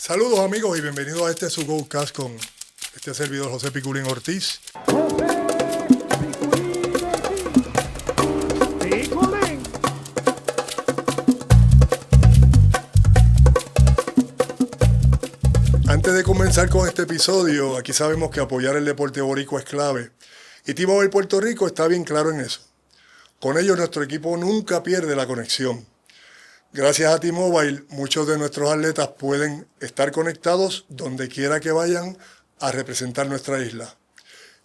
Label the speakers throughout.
Speaker 1: Saludos amigos y bienvenidos a este su GoCast con este servidor José Piculín Ortiz.
Speaker 2: Piculín.
Speaker 1: Antes de comenzar con este episodio, aquí sabemos que apoyar el deporte boricua es clave y T-Mobile Puerto Rico está bien claro en eso. Con ellos nuestro equipo nunca pierde la conexión. Gracias a T-Mobile, muchos de nuestros atletas pueden estar conectados donde quiera que vayan a representar nuestra isla.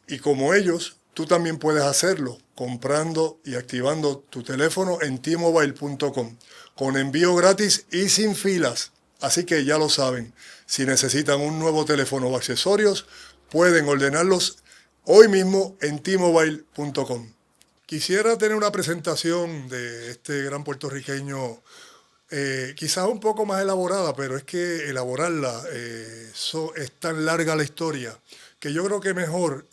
Speaker 1: Y como ellos, tú también puedes hacerlo comprando y activando tu teléfono en tmobile.com con envío gratis y sin filas. Así que ya lo saben, si necesitan un nuevo teléfono o accesorios, pueden ordenarlos hoy mismo en tmobile.com. Quisiera tener una presentación de este gran puertorriqueño, quizás un poco más elaborada, pero es que elaborarla es tan larga la historia que yo creo que mejor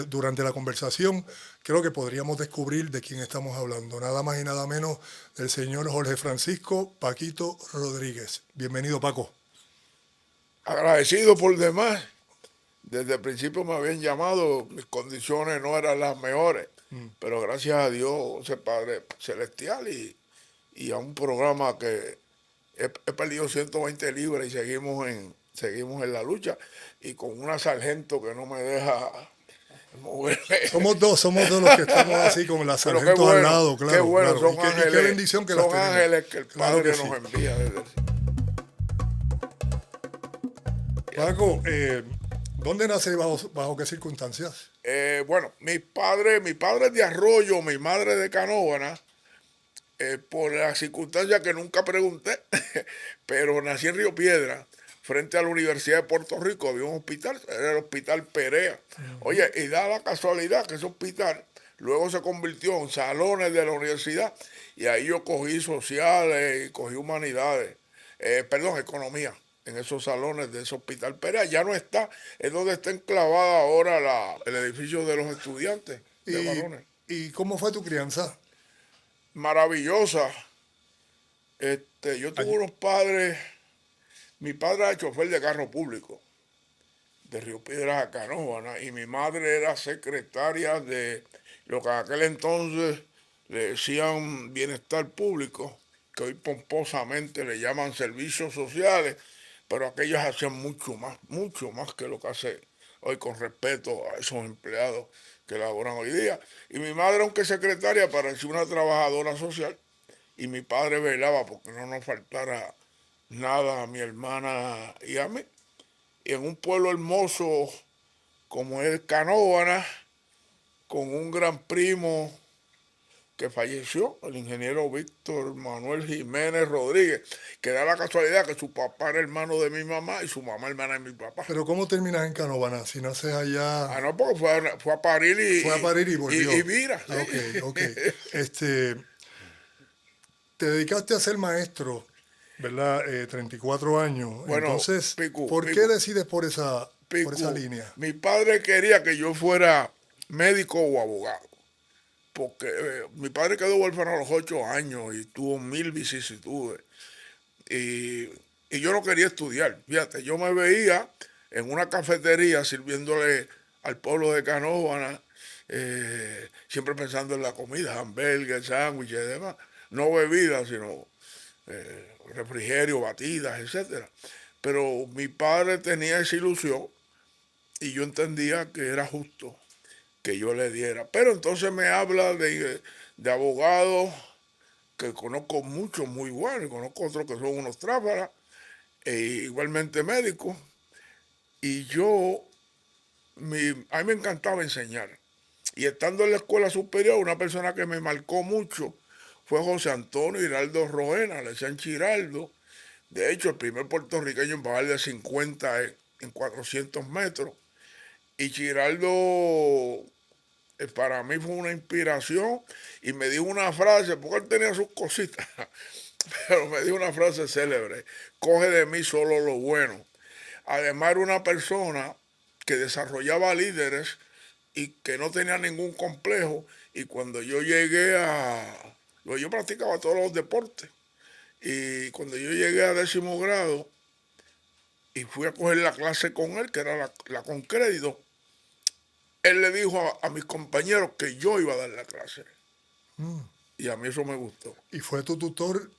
Speaker 1: durante la conversación creo que podríamos descubrir de quién estamos hablando. Nada más y nada menos del señor Jorge Francisco Paquito Rodríguez. Bienvenido, Paco.
Speaker 3: Agradecido por demás. Desde el principio me habían llamado, mis condiciones no eran las mejores, pero gracias a Dios, ese Padre Celestial y a un programa que he perdido 120 libras y seguimos en la lucha y con una sargento que no me deja moverme.
Speaker 1: Somos dos los que estamos así con las
Speaker 3: Pero
Speaker 1: sargentos al lado, claro.
Speaker 3: qué bueno,
Speaker 1: claro.
Speaker 3: son ángeles,
Speaker 1: y qué bendición que las
Speaker 3: son
Speaker 1: tenemos.
Speaker 3: ángeles que el
Speaker 1: Claro
Speaker 3: Padre
Speaker 1: que sí.
Speaker 3: nos envía desde el cielo.
Speaker 1: Paco, ¿dónde nace y bajo qué circunstancias?
Speaker 3: Bueno, mi padre es de Arroyo, mi madre de Canóvana, por la circunstancia que nunca pregunté, pero nací en Río Piedra, frente a la Universidad de Puerto Rico, había un hospital, era el Hospital Perea. Oye, y da la casualidad que ese hospital luego se convirtió en salones de la universidad, y ahí yo cogí sociales y cogí humanidades, economía, en esos salones de ese Hospital Perea. Ya no está, es donde está enclavada ahora el edificio de los estudiantes de
Speaker 1: ¿Y,
Speaker 3: varones.
Speaker 1: y cómo fue tu crianza?
Speaker 3: Maravillosa. Yo tuve
Speaker 1: Allí.
Speaker 3: unos padres, mi padre era chofer de carro público, de Río Piedras a Canóvana, y mi madre era secretaria de lo que en aquel entonces le decían bienestar público, que hoy pomposamente le llaman servicios sociales, pero aquellos hacían mucho más que lo que hace hoy con respeto a esos empleados que laboran hoy día. Y mi madre, aunque secretaria, parecía una trabajadora social, y mi padre velaba porque no nos faltara nada a mi hermana y a mí. Y en un pueblo hermoso como es Canóvana, con un gran primo que falleció, el ingeniero Víctor Manuel Jiménez Rodríguez, que da la casualidad que su papá era hermano de mi mamá y su mamá hermana de mi papá.
Speaker 1: Pero ¿cómo terminas en Canóvana? Si naces allá,
Speaker 3: No, porque fue a parir
Speaker 1: fue a parir y volvió.
Speaker 3: y mira.
Speaker 1: Ok. Te dedicaste a ser maestro, ¿verdad? 34 años.
Speaker 3: Bueno,
Speaker 1: Entonces,
Speaker 3: Picu,
Speaker 1: ¿por qué decides por esa
Speaker 3: Picu,
Speaker 1: línea?
Speaker 3: mi padre quería que yo fuera médico o abogado, porque mi padre quedó huérfano a los 8 años y tuvo 1000 vicisitudes. Y, y yo no quería estudiar. Fíjate, yo me veía en una cafetería sirviéndole al pueblo de Canóvana, siempre pensando en la comida, hamburguesas, sándwiches y demás. No bebidas, sino refrigerio, batidas, etcétera. Pero mi padre tenía esa ilusión y yo entendía que era justo que yo le diera. Pero entonces me habla de abogados que conozco muchos muy buenos, y conozco otros que son unos tráfalas, e igualmente médicos, y a mí me encantaba enseñar. Y estando en la escuela superior, una persona que me marcó mucho fue José Antonio Hiraldo Roena, le decían Chiraldo. De hecho, el primer puertorriqueño en bajar de 50 en 400 metros. Y Chiraldo para mí fue una inspiración y me dijo una frase, porque él tenía sus cositas, pero me dijo una frase célebre: coge de mí solo lo bueno. Además era una persona que desarrollaba líderes y que no tenía ningún complejo, y cuando yo llegué yo practicaba todos los deportes, y cuando yo llegué a 10º grado y y fui a coger la clase con él, que era la con crédito, él le dijo a mis compañeros que yo iba a dar la clase. Y a mí eso me gustó.
Speaker 1: Y fue tu tutor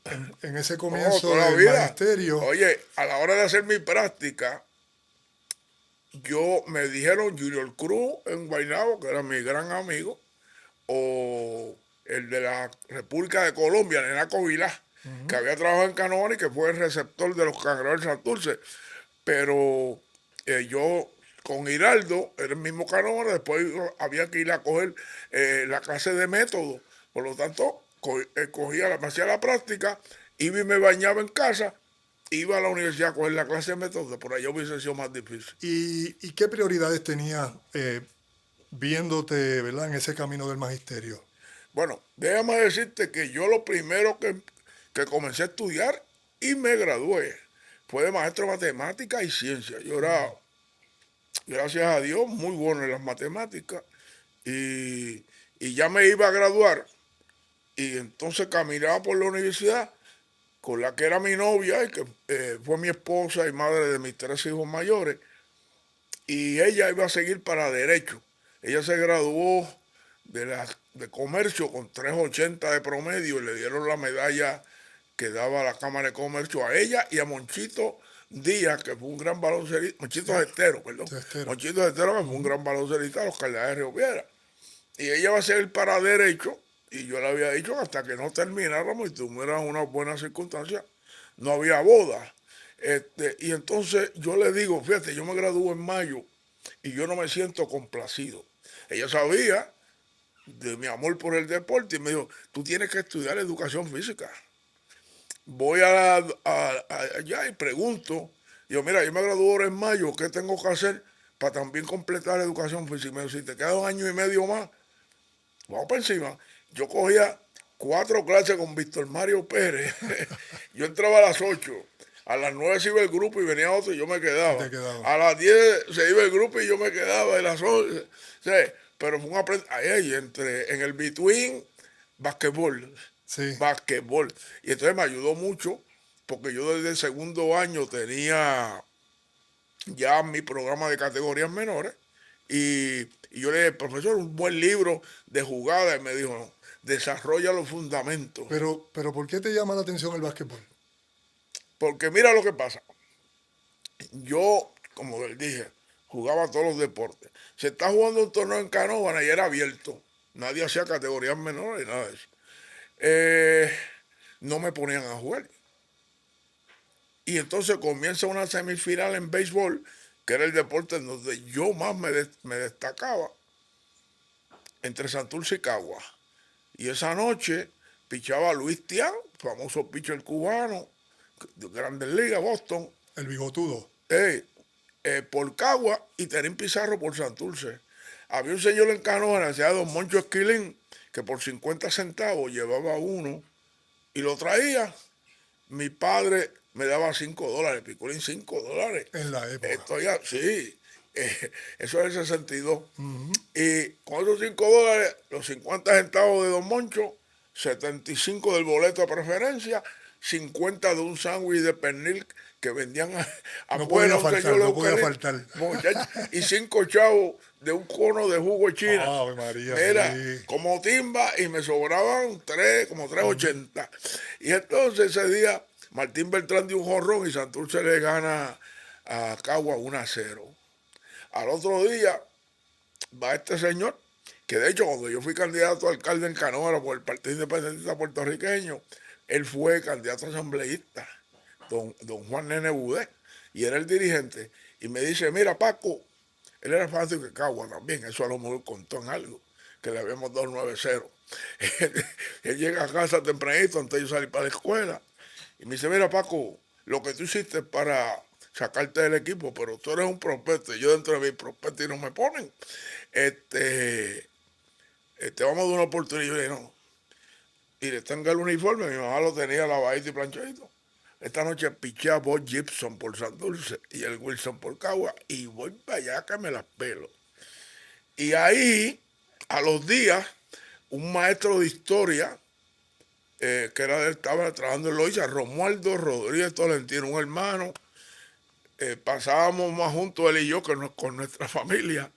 Speaker 1: en ese
Speaker 3: Oh,
Speaker 1: comienzo
Speaker 3: toda la
Speaker 1: del
Speaker 3: vida.
Speaker 1: magisterio.
Speaker 3: Oye, a la hora de hacer mi práctica, me dijeron Junior Cruz en Guaynabo, que era mi gran amigo, o el de la República de Colombia, Nenaco Vilá, que había trabajado en Canóvana y que fue el receptor de los Cangrejeros de Santurce. Pero yo con Hiraldo, era el mismo Canóvana, después había que ir a coger la clase de método. Por lo tanto, me hacía la práctica, iba y me bañaba en casa, iba a la universidad a coger la clase de método, por ahí hubiese sido más difícil.
Speaker 1: ¿Y qué prioridades tenías viéndote, ¿verdad?, en ese camino del magisterio?
Speaker 3: Bueno, déjame decirte que yo lo primero que comencé a estudiar y me gradué fue de maestro de matemáticas y ciencia. Yo era, gracias a Dios, muy bueno en las matemáticas y ya me iba a graduar y entonces caminaba por la universidad con la que era mi novia y que fue mi esposa y madre de mis 3 hijos mayores, y ella iba a seguir para Derecho. Ella se graduó de comercio con 3.80 de promedio y le dieron la medalla que daba la Cámara de Comercio a ella y a Monchito Díaz, que fue un gran baloncerista, Monchito Gestero, perdón, Monchito Gestero, que fue un gran baloncerista de los Cardenales de Río Piedra. Y ella va a seguir para Derecho, y yo le había dicho que hasta que no termináramos y tuvieran unas buenas circunstancias, no había boda. Y entonces yo le digo, fíjate, yo me gradúo en mayo y yo no me siento complacido. Ella sabía de mi amor por el deporte y me dijo, tú tienes que estudiar educación física. Voy allá y pregunto, yo, mira, yo me gradúo ahora en mayo, ¿qué tengo que hacer para también completar educación física? Y me dijo, si te queda 2 años y medio más, vamos por encima. Yo cogía 4 clases con Víctor Mario Pérez. Yo entraba a las 8. A las 9 se iba el grupo y venía otro y yo me quedaba. A las 10 se iba el grupo y yo me quedaba. A las 11. Sí, pero fue un aprendizaje. En el between, basquetbol.
Speaker 1: Sí.
Speaker 3: Basquetbol. Y entonces me ayudó mucho porque yo desde el segundo año tenía ya mi programa de categorías menores. Y yo le dije, profesor, un buen libro de jugada. Y me dijo, no, desarrolla los fundamentos.
Speaker 1: Pero ¿por qué te llama la atención el básquetbol?
Speaker 3: Porque mira lo que pasa. Yo, como les dije, jugaba todos los deportes. Se está jugando un torneo en Canóvana y era abierto. Nadie hacía categorías menores y nada de eso. No me ponían a jugar. Y entonces comienza una semifinal en béisbol, que era el deporte en donde yo más me destacaba, entre Santurce y Cagua. Y esa noche pichaba Luis Tián, famoso pitcher cubano, de Grandes Ligas, Boston.
Speaker 1: El bigotudo.
Speaker 3: Por Cagua y Terín Pizarro por Santurce. Había un señor en Canóvana, se llama Don Moncho Esquilín, que por 50 centavos llevaba uno y lo traía. Mi padre me daba $5, Picolín, $5.
Speaker 1: En la época.
Speaker 3: Sí, eso es el 62. Y con esos $5, los 50 centavos de Don Moncho, 75 del boleto de preferencia, 50 de un sándwich de pernil que vendían
Speaker 1: no podía faltar, no podía faltar.
Speaker 3: Y 5 chavos de un cono de jugo de China.
Speaker 1: Ave María,
Speaker 3: era
Speaker 1: sí.
Speaker 3: como timba y me sobraban como 3.80. Y entonces ese día Martín Beltrán dio un jorrón y Santurce le gana a Cagua 1-0. Al otro día va este señor, que de hecho cuando yo fui candidato a alcalde en Canóvana por el Partido Independentista Puertorriqueño, él fue candidato asambleísta, don Juan Nene Budé, y era el dirigente. Y me dice, mira Paco, él era fanático de Cagua también, eso a lo mejor contó en algo, que le habíamos dado 9-0. Él llega a casa tempranito antes de yo salir para la escuela, y me dice, mira Paco, lo que tú hiciste para sacarte del equipo, pero tú eres un prospecto, y yo dentro de mi prospecto y no me ponen. Te vamos a dar una oportunidad. Y yo le dije, no. Y le tengo el uniforme, mi mamá lo tenía lavadito y planchadito. Esta noche piché a Bob Gibson por Santurce y el Wilson por Cagua y voy para allá que me las pelo. Y ahí, a los días, un maestro de historia, que estaba trabajando en Loiza, Romualdo Rodríguez Tolentino, un hermano, pasábamos más juntos él y yo que con nuestra familia.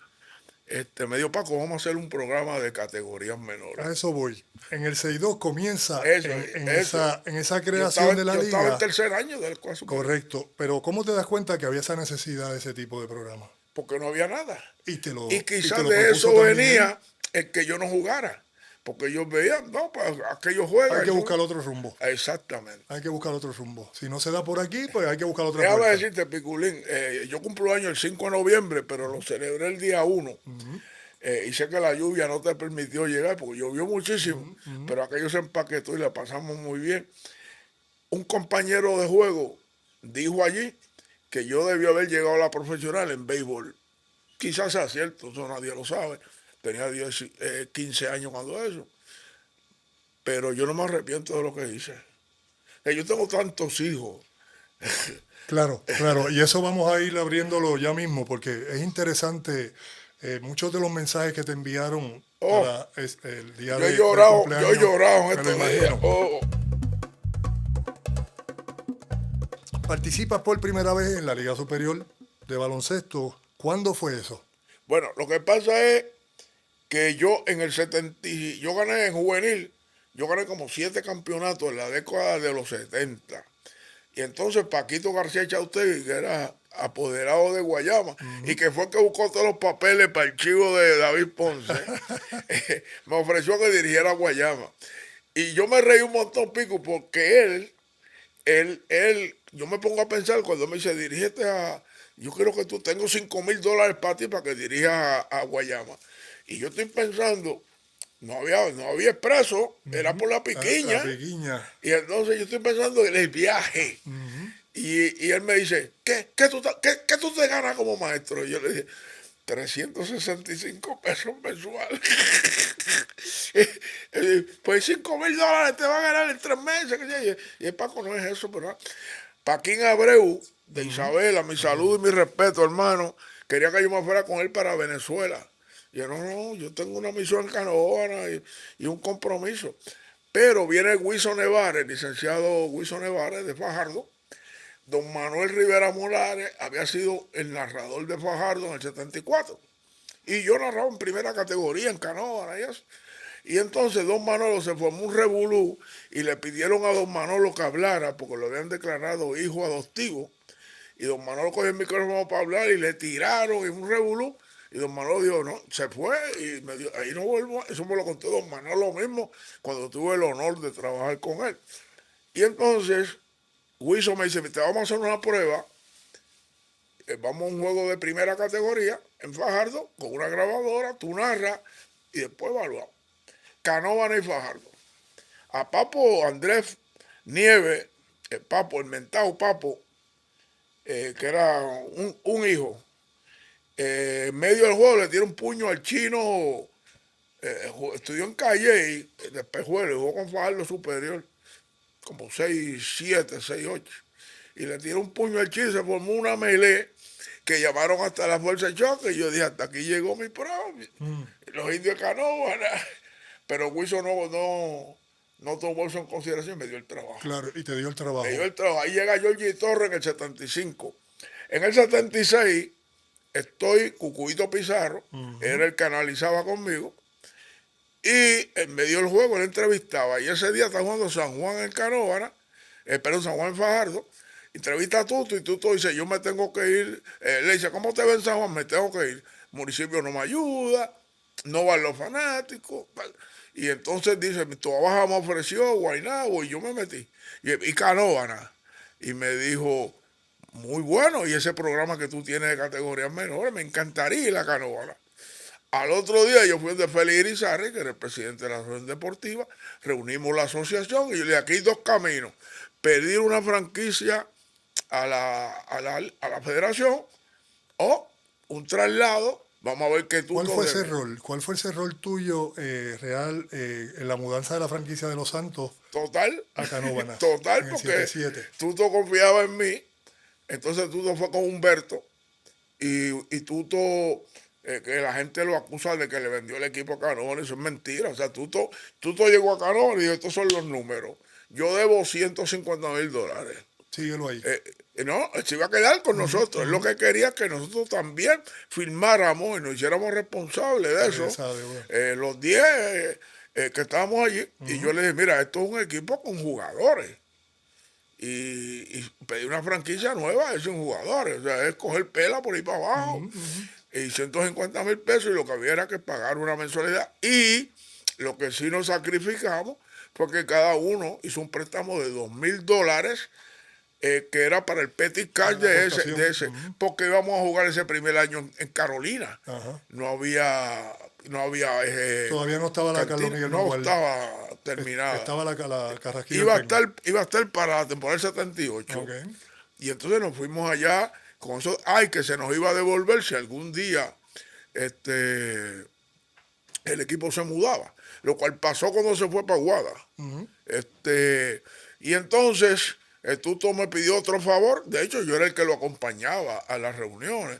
Speaker 3: Me dijo, Paco, vamos a hacer un programa de categorías menores.
Speaker 1: A eso voy. En el 6-2 comienza
Speaker 3: Eso,
Speaker 1: en esa
Speaker 3: Yo
Speaker 1: creación de la
Speaker 3: yo estaba en
Speaker 1: liga.
Speaker 3: tercer año de la escuela superior,
Speaker 1: Correcto. Pero ¿cómo te das cuenta que había esa necesidad de ese tipo de programa?
Speaker 3: porque no había nada. Y
Speaker 1: Y te
Speaker 3: quizás
Speaker 1: lo
Speaker 3: de
Speaker 1: propuso
Speaker 3: eso
Speaker 1: también él.
Speaker 3: venía el que yo no jugara, porque ellos veían, no, pues aquellos
Speaker 1: Hay
Speaker 3: juegan.
Speaker 1: que buscar otro rumbo.
Speaker 3: Exactamente.
Speaker 1: Hay que buscar otro rumbo. Si no se da por aquí, pues hay que buscar otra
Speaker 3: Déjame
Speaker 1: puerta.
Speaker 3: decirte, Piculín, yo cumplo año el 5 de noviembre, pero lo celebré el día 1. Y sé que la lluvia no te permitió llegar, porque llovió muchísimo, pero aquello se empaquetó y la pasamos muy bien. Un compañero de juego dijo allí que yo debía haber llegado a la profesional en béisbol. Quizás sea cierto, eso nadie lo sabe. Tenía 15 años cuando eso. Pero yo no me arrepiento de lo que hice. Yo tengo tantos hijos.
Speaker 1: Claro, claro. Y eso vamos a ir abriéndolo ya mismo, porque es interesante muchos de los mensajes que te enviaron
Speaker 3: Oh,
Speaker 1: para el día
Speaker 3: yo he
Speaker 1: del
Speaker 3: llorado, yo he
Speaker 1: cumpleaños.
Speaker 3: llorado en
Speaker 1: Me lo
Speaker 3: estos días.
Speaker 1: imagino.
Speaker 3: Oh,
Speaker 1: Participas por primera vez en la Liga Superior de Baloncesto. ¿Cuándo fue eso?
Speaker 3: bueno, lo que pasa es que yo en el 70, yo gané en juvenil, yo gané como 7 campeonatos en la década de los 70. Y entonces Paquito García Chautegui, que era apoderado de Guayama, y que fue el que buscó todos los papeles para el chivo de David Ponce, me ofreció que dirigiera Guayama. Y yo me reí un montón, Pico, porque yo me pongo a pensar cuando me dice, dirígete yo quiero que tú tengas $5,000 para ti para que dirijas a Guayama. Y yo estoy pensando, no había expreso, era por la
Speaker 1: La
Speaker 3: piquiña.
Speaker 1: Pequiña.
Speaker 3: Y entonces yo estoy pensando en el viaje. Y él me dice, ¿qué tú te ganas como maestro? Y yo le dije, 365 pesos mensuales. Pues $5,000 te va a ganar en 3 meses. Y el Paco no es eso, pero Paquín Abreu, de Isabela, mi saludo y mi respeto, hermano, quería que yo me fuera con él para Venezuela. Y yo, no, yo tengo una misión en Canóvana y un compromiso. Pero viene Wilson Nevares, el licenciado Wilson Nevares de Fajardo. Don Manuel Rivera Molares había sido el narrador de Fajardo en el 74. Y yo narraba en primera categoría en Canóvana y eso. Y entonces don Manolo se formó un revolú y le pidieron a don Manolo que hablara porque lo habían declarado hijo adoptivo. Y don Manolo cogió el micrófono para hablar y le tiraron y un revolú. Y don Manolo dijo, no, se fue y me dijo, ahí no vuelvo. Eso me lo contó don Manolo mismo cuando tuve el honor de trabajar con él. Y entonces Wilson me dice, te vamos a hacer una prueba. Vamos a un juego de primera categoría en Fajardo con una grabadora, tú narras y después evaluamos. Canóvana y Fajardo. A Papo Andrés Nieves, el Papo, el mentado Papo, que era un hijo, en medio del juego le tira un puño al chino, estudió en Calle y después jugó con Fajardo Superior, como 6-7, 6-8. Y le tiró un puño al chino y se formó una melee que llamaron hasta la fuerza de choque. Y yo dije, hasta aquí llegó mi propio. Los indios de Canóvana. Pero Wilson no tomó eso en consideración y me dio el trabajo.
Speaker 1: Claro, y te dio el trabajo.
Speaker 3: Me dio el trabajo. Ahí llega Georgie Torres en el 75. En el 76 estoy Cucuito Pizarro, era el que analizaba conmigo. Y en medio del juego él entrevistaba. Y ese día está jugando San Juan en Canóvana, pero San Juan en Fajardo. Entrevista a Tuto y Tuto dice, yo me tengo que ir. Le dice, ¿cómo te ven San Juan? Me tengo que ir. El municipio no me ayuda, no van los fanáticos. Y entonces dice, tu baja me ofreció Guaynabo y yo me metí. Y Canóvana. Y me dijo, muy bueno, y ese programa que tú tienes de categorías menores, me encantaría ir a Canóvana. Al otro día yo fui de Félix Irizarry, que era el presidente de la asociación deportiva, reunimos la asociación y yo le dije, aquí hay 2 caminos. Pedir una franquicia a la federación o un traslado. Vamos a ver qué tú
Speaker 1: ¿Cuál fue ese rol? ¿Cuál fue ese rol tuyo real en la mudanza de la franquicia de Los Santos
Speaker 3: Total,
Speaker 1: a Canóvanas
Speaker 3: total,
Speaker 1: en el
Speaker 3: porque
Speaker 1: 7-7?
Speaker 3: Tuto confiaba en mí, entonces Tuto fue con Humberto y Tuto, que la gente lo acusa de que le vendió el equipo a Canóvanas, eso es mentira. O sea, Tuto llegó a Canóvanas y dijo, estos son los números. Yo debo $150,000.
Speaker 1: Síguelo ahí.
Speaker 3: No, él se iba a quedar con nosotros. Él lo que quería es que nosotros también firmáramos y nos hiciéramos responsables de
Speaker 1: De
Speaker 3: eso.
Speaker 1: esa deuda.
Speaker 3: Los 10 que estábamos allí. Y yo le dije, mira, esto es un equipo con jugadores. Y pedí una franquicia nueva de 100 jugadores. O sea, es coger pela por ahí para abajo. Y 150,000 pesos, y lo que había era que pagar una mensualidad. Y lo que sí nos sacrificamos fue que cada uno hizo un préstamo de $2,000, que era para el petit cash
Speaker 1: La
Speaker 3: de
Speaker 1: aportación.
Speaker 3: ese, porque íbamos a jugar ese primer año en Carolina.
Speaker 1: Ajá.
Speaker 3: No había
Speaker 1: Todavía no estaba la Carlos
Speaker 3: cantina,
Speaker 1: Miguel
Speaker 3: no
Speaker 1: Magual.
Speaker 3: estaba terminada.
Speaker 1: Estaba la Carrasquillo
Speaker 3: Iba a
Speaker 1: del Tecno.
Speaker 3: estar para la temporada del 78.
Speaker 1: Ok.
Speaker 3: Y entonces nos fuimos allá con eso, que se nos iba a devolver si algún día el equipo se mudaba, lo cual pasó cuando se fue para Guada. Y entonces Tuto me pidió otro favor. De hecho, yo era el que lo acompañaba a las reuniones,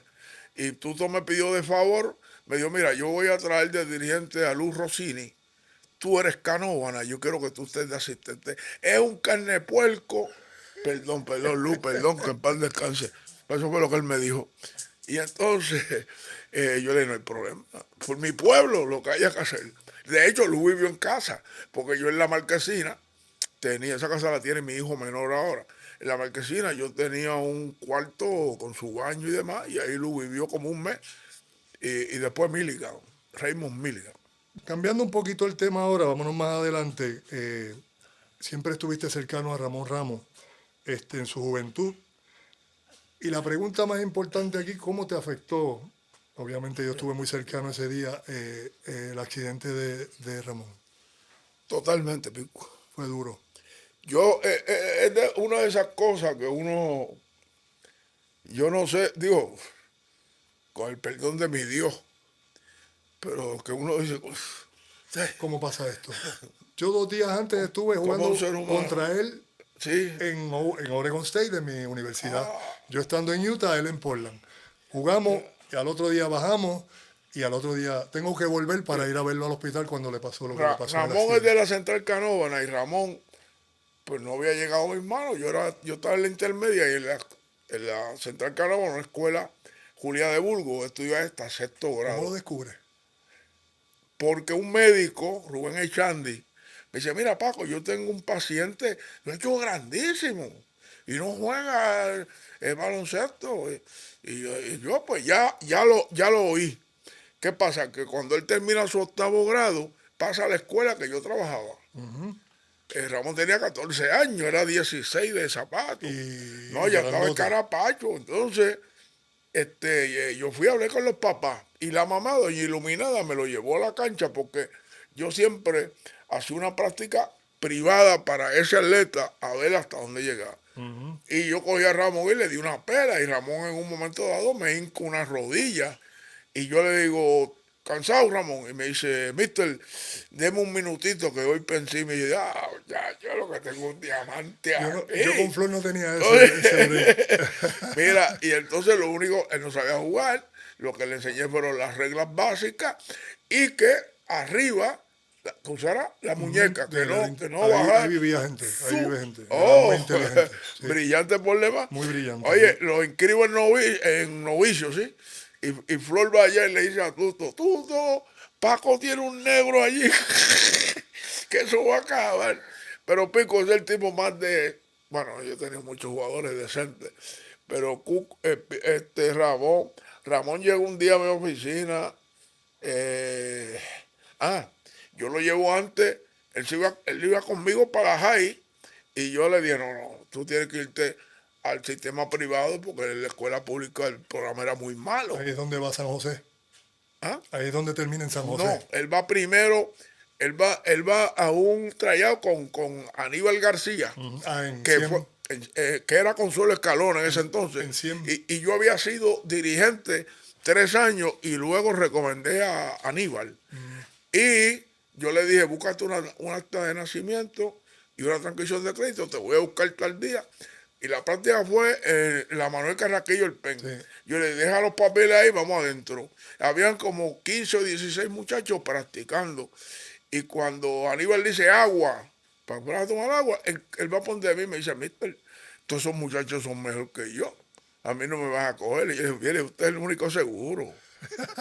Speaker 3: y Tuto me pidió de favor, me dijo, mira, yo voy a traer de dirigente a Luz Rossini, tú eres Canóvana, yo quiero que tú estés de asistente. Es un carne de puerco, perdón, Luz, perdón, que en paz descanse. Eso fue lo que él me dijo. Y entonces yo le dije, no hay problema. Por mi pueblo, lo que haya que hacer. De hecho, Luz vivió en casa, porque yo en la marquesina tenía, esa casa la tiene mi hijo menor ahora. En la marquesina yo tenía un cuarto con su baño y demás, y ahí Luz vivió como un mes. Y después Milligan, Raymond Milligan.
Speaker 1: Cambiando un poquito el tema ahora, vámonos más adelante. Siempre estuviste cercano a Ramón Ramos en su juventud. Y la pregunta más importante aquí, ¿cómo te afectó? Obviamente yo estuve muy cercano ese día, el accidente de Ramón.
Speaker 3: Totalmente, Pico.
Speaker 1: Fue duro.
Speaker 3: Yo, es de una de esas cosas que uno, yo no sé, digo, con el perdón de mi Dios, pero que uno dice,
Speaker 1: ¿Cómo pasa esto? Yo 2 días antes estuve
Speaker 3: como
Speaker 1: jugando
Speaker 3: un ser humano.
Speaker 1: contra él
Speaker 3: Sí,
Speaker 1: en Oregon State, de mi universidad. Yo estando en Utah, él en Portland. Jugamos y al otro día bajamos y al otro día tengo que volver para ir a verlo al hospital cuando le pasó lo que le pasó en el
Speaker 3: Ramón es
Speaker 1: accidente.
Speaker 3: de la Central Canóvana, y Ramón, pues no había llegado a mis manos. Yo estaba en la intermedia, y en la Central Canóvana, una escuela Julia de Burgos, estudié hasta sexto
Speaker 1: ¿Cómo
Speaker 3: grado.
Speaker 1: lo descubre?
Speaker 3: Porque un médico, Rubén Echandi, me dice, mira Paco, yo tengo un paciente, lo he hecho grandísimo, y no juega el baloncesto. Y yo, pues ya lo oí. ¿Qué pasa? Que cuando él termina su octavo grado, pasa a la escuela que yo trabajaba. Ramón tenía 14 años, era 16 de zapatos. No,
Speaker 1: Y
Speaker 3: ya estaba el
Speaker 1: grandote.
Speaker 3: carapacho. Entonces, yo fui a hablar con los papás, y la mamá, doña Iluminada, me lo llevó a la cancha, porque yo siempre hacía una práctica privada para ese atleta, a ver hasta dónde llegaba. Y yo cogí a Ramón y le di una pela, y Ramón en un momento dado me hinca una rodilla, y yo le digo, cansado Ramón, y me dice, mister, deme un minutito que voy para encima. Y yo, yo lo que tengo un diamante
Speaker 1: Yo con
Speaker 3: aquí.
Speaker 1: Flor no tenía ese break.
Speaker 3: Mira, y entonces lo único, él no sabía jugar, lo que le enseñé fueron las reglas básicas, y que arriba que usara la muñeca, que no
Speaker 1: Ahí
Speaker 3: bajara.
Speaker 1: vivía gente, ahí vive gente. Era muy
Speaker 3: Oh,
Speaker 1: inteligente. Sí,
Speaker 3: brillante por demás.
Speaker 1: muy brillante.
Speaker 3: Oye,
Speaker 1: Sí.
Speaker 3: lo inscribo en novicio, ¿sí? Y Flor va allá y le dice a Tuto, Paco tiene un negro allí, que eso va a acabar. Pero Pico es el tipo más de, bueno, yo he tenido muchos jugadores decentes, pero Ramón llegó un día a mi oficina. eh, ah, yo lo llevo antes, él iba conmigo para High, y yo le dije, no, tú tienes que irte al sistema privado, porque en la escuela pública el programa era muy malo.
Speaker 1: Ahí es donde va San José.
Speaker 3: ¿Ah?
Speaker 1: Ahí es donde termina en San
Speaker 3: No,
Speaker 1: José.
Speaker 3: él va primero, él va a un tryout con Aníbal García,
Speaker 1: En
Speaker 3: que
Speaker 1: 100,
Speaker 3: fue, que era Consuelo Escalona en ese entonces.
Speaker 1: en 100.
Speaker 3: Y yo había sido dirigente 3 años, y luego recomendé a Aníbal. Y yo le dije, búscate un acta de nacimiento y una transcripción de crédito, te voy a buscar tal día. Y la práctica fue la Manuel Carraquillo el Pen.
Speaker 1: Sí.
Speaker 3: Yo le dejé los papeles ahí, vamos adentro. Habían como 15 o 16 muchachos practicando. Y cuando Aníbal dice agua, para tomar agua, él va a poner de mí y me dice, mister, todos esos muchachos son mejor que yo. A mí no me van a coger. Y yo dije, mire, usted es el único seguro.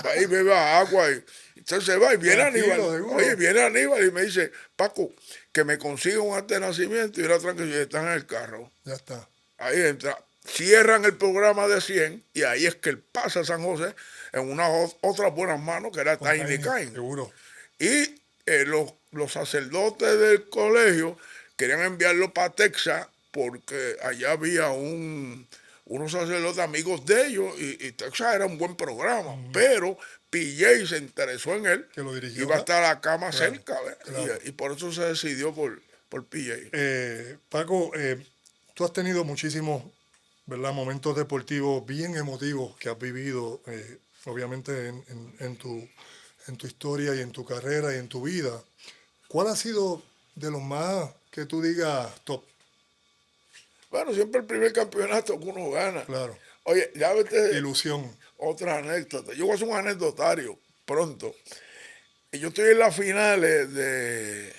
Speaker 3: Va y beba agua. Y entonces se va y viene
Speaker 1: Tranquilo,
Speaker 3: Aníbal.
Speaker 1: seguro.
Speaker 3: Oye, viene Aníbal y me dice, Paco, que me consiga un acta de nacimiento y una tranquilidad. Están en el carro.
Speaker 1: Ya está.
Speaker 3: Ahí entra. Cierran el programa de 100 y ahí es que él pasa a San José en unas otras buenas manos que era
Speaker 1: Con
Speaker 3: Tiny
Speaker 1: Tiny,
Speaker 3: Kine.
Speaker 1: seguro.
Speaker 3: Y los sacerdotes del colegio querían enviarlo para Texas porque allá había unos sacerdotes amigos de ellos y Texas era un buen programa. Pero PJ se interesó en él,
Speaker 1: Que lo dirigió
Speaker 3: iba a
Speaker 1: acá.
Speaker 3: estar acá más
Speaker 1: Claro,
Speaker 3: cerca, ¿ves?
Speaker 1: claro.
Speaker 3: Y por eso se decidió por PJ.
Speaker 1: Paco, tú has tenido muchísimos, ¿verdad?, momentos deportivos bien emotivos que has vivido, obviamente en tu historia y en tu carrera y en tu vida. ¿Cuál ha sido de los más que tú digas top?
Speaker 3: Bueno, siempre el primer campeonato que uno gana.
Speaker 1: Claro.
Speaker 3: Oye, ya vete
Speaker 1: Ilusión.
Speaker 3: otra anécdota. Yo voy a hacer un anecdotario pronto. Y yo estoy en las finales de...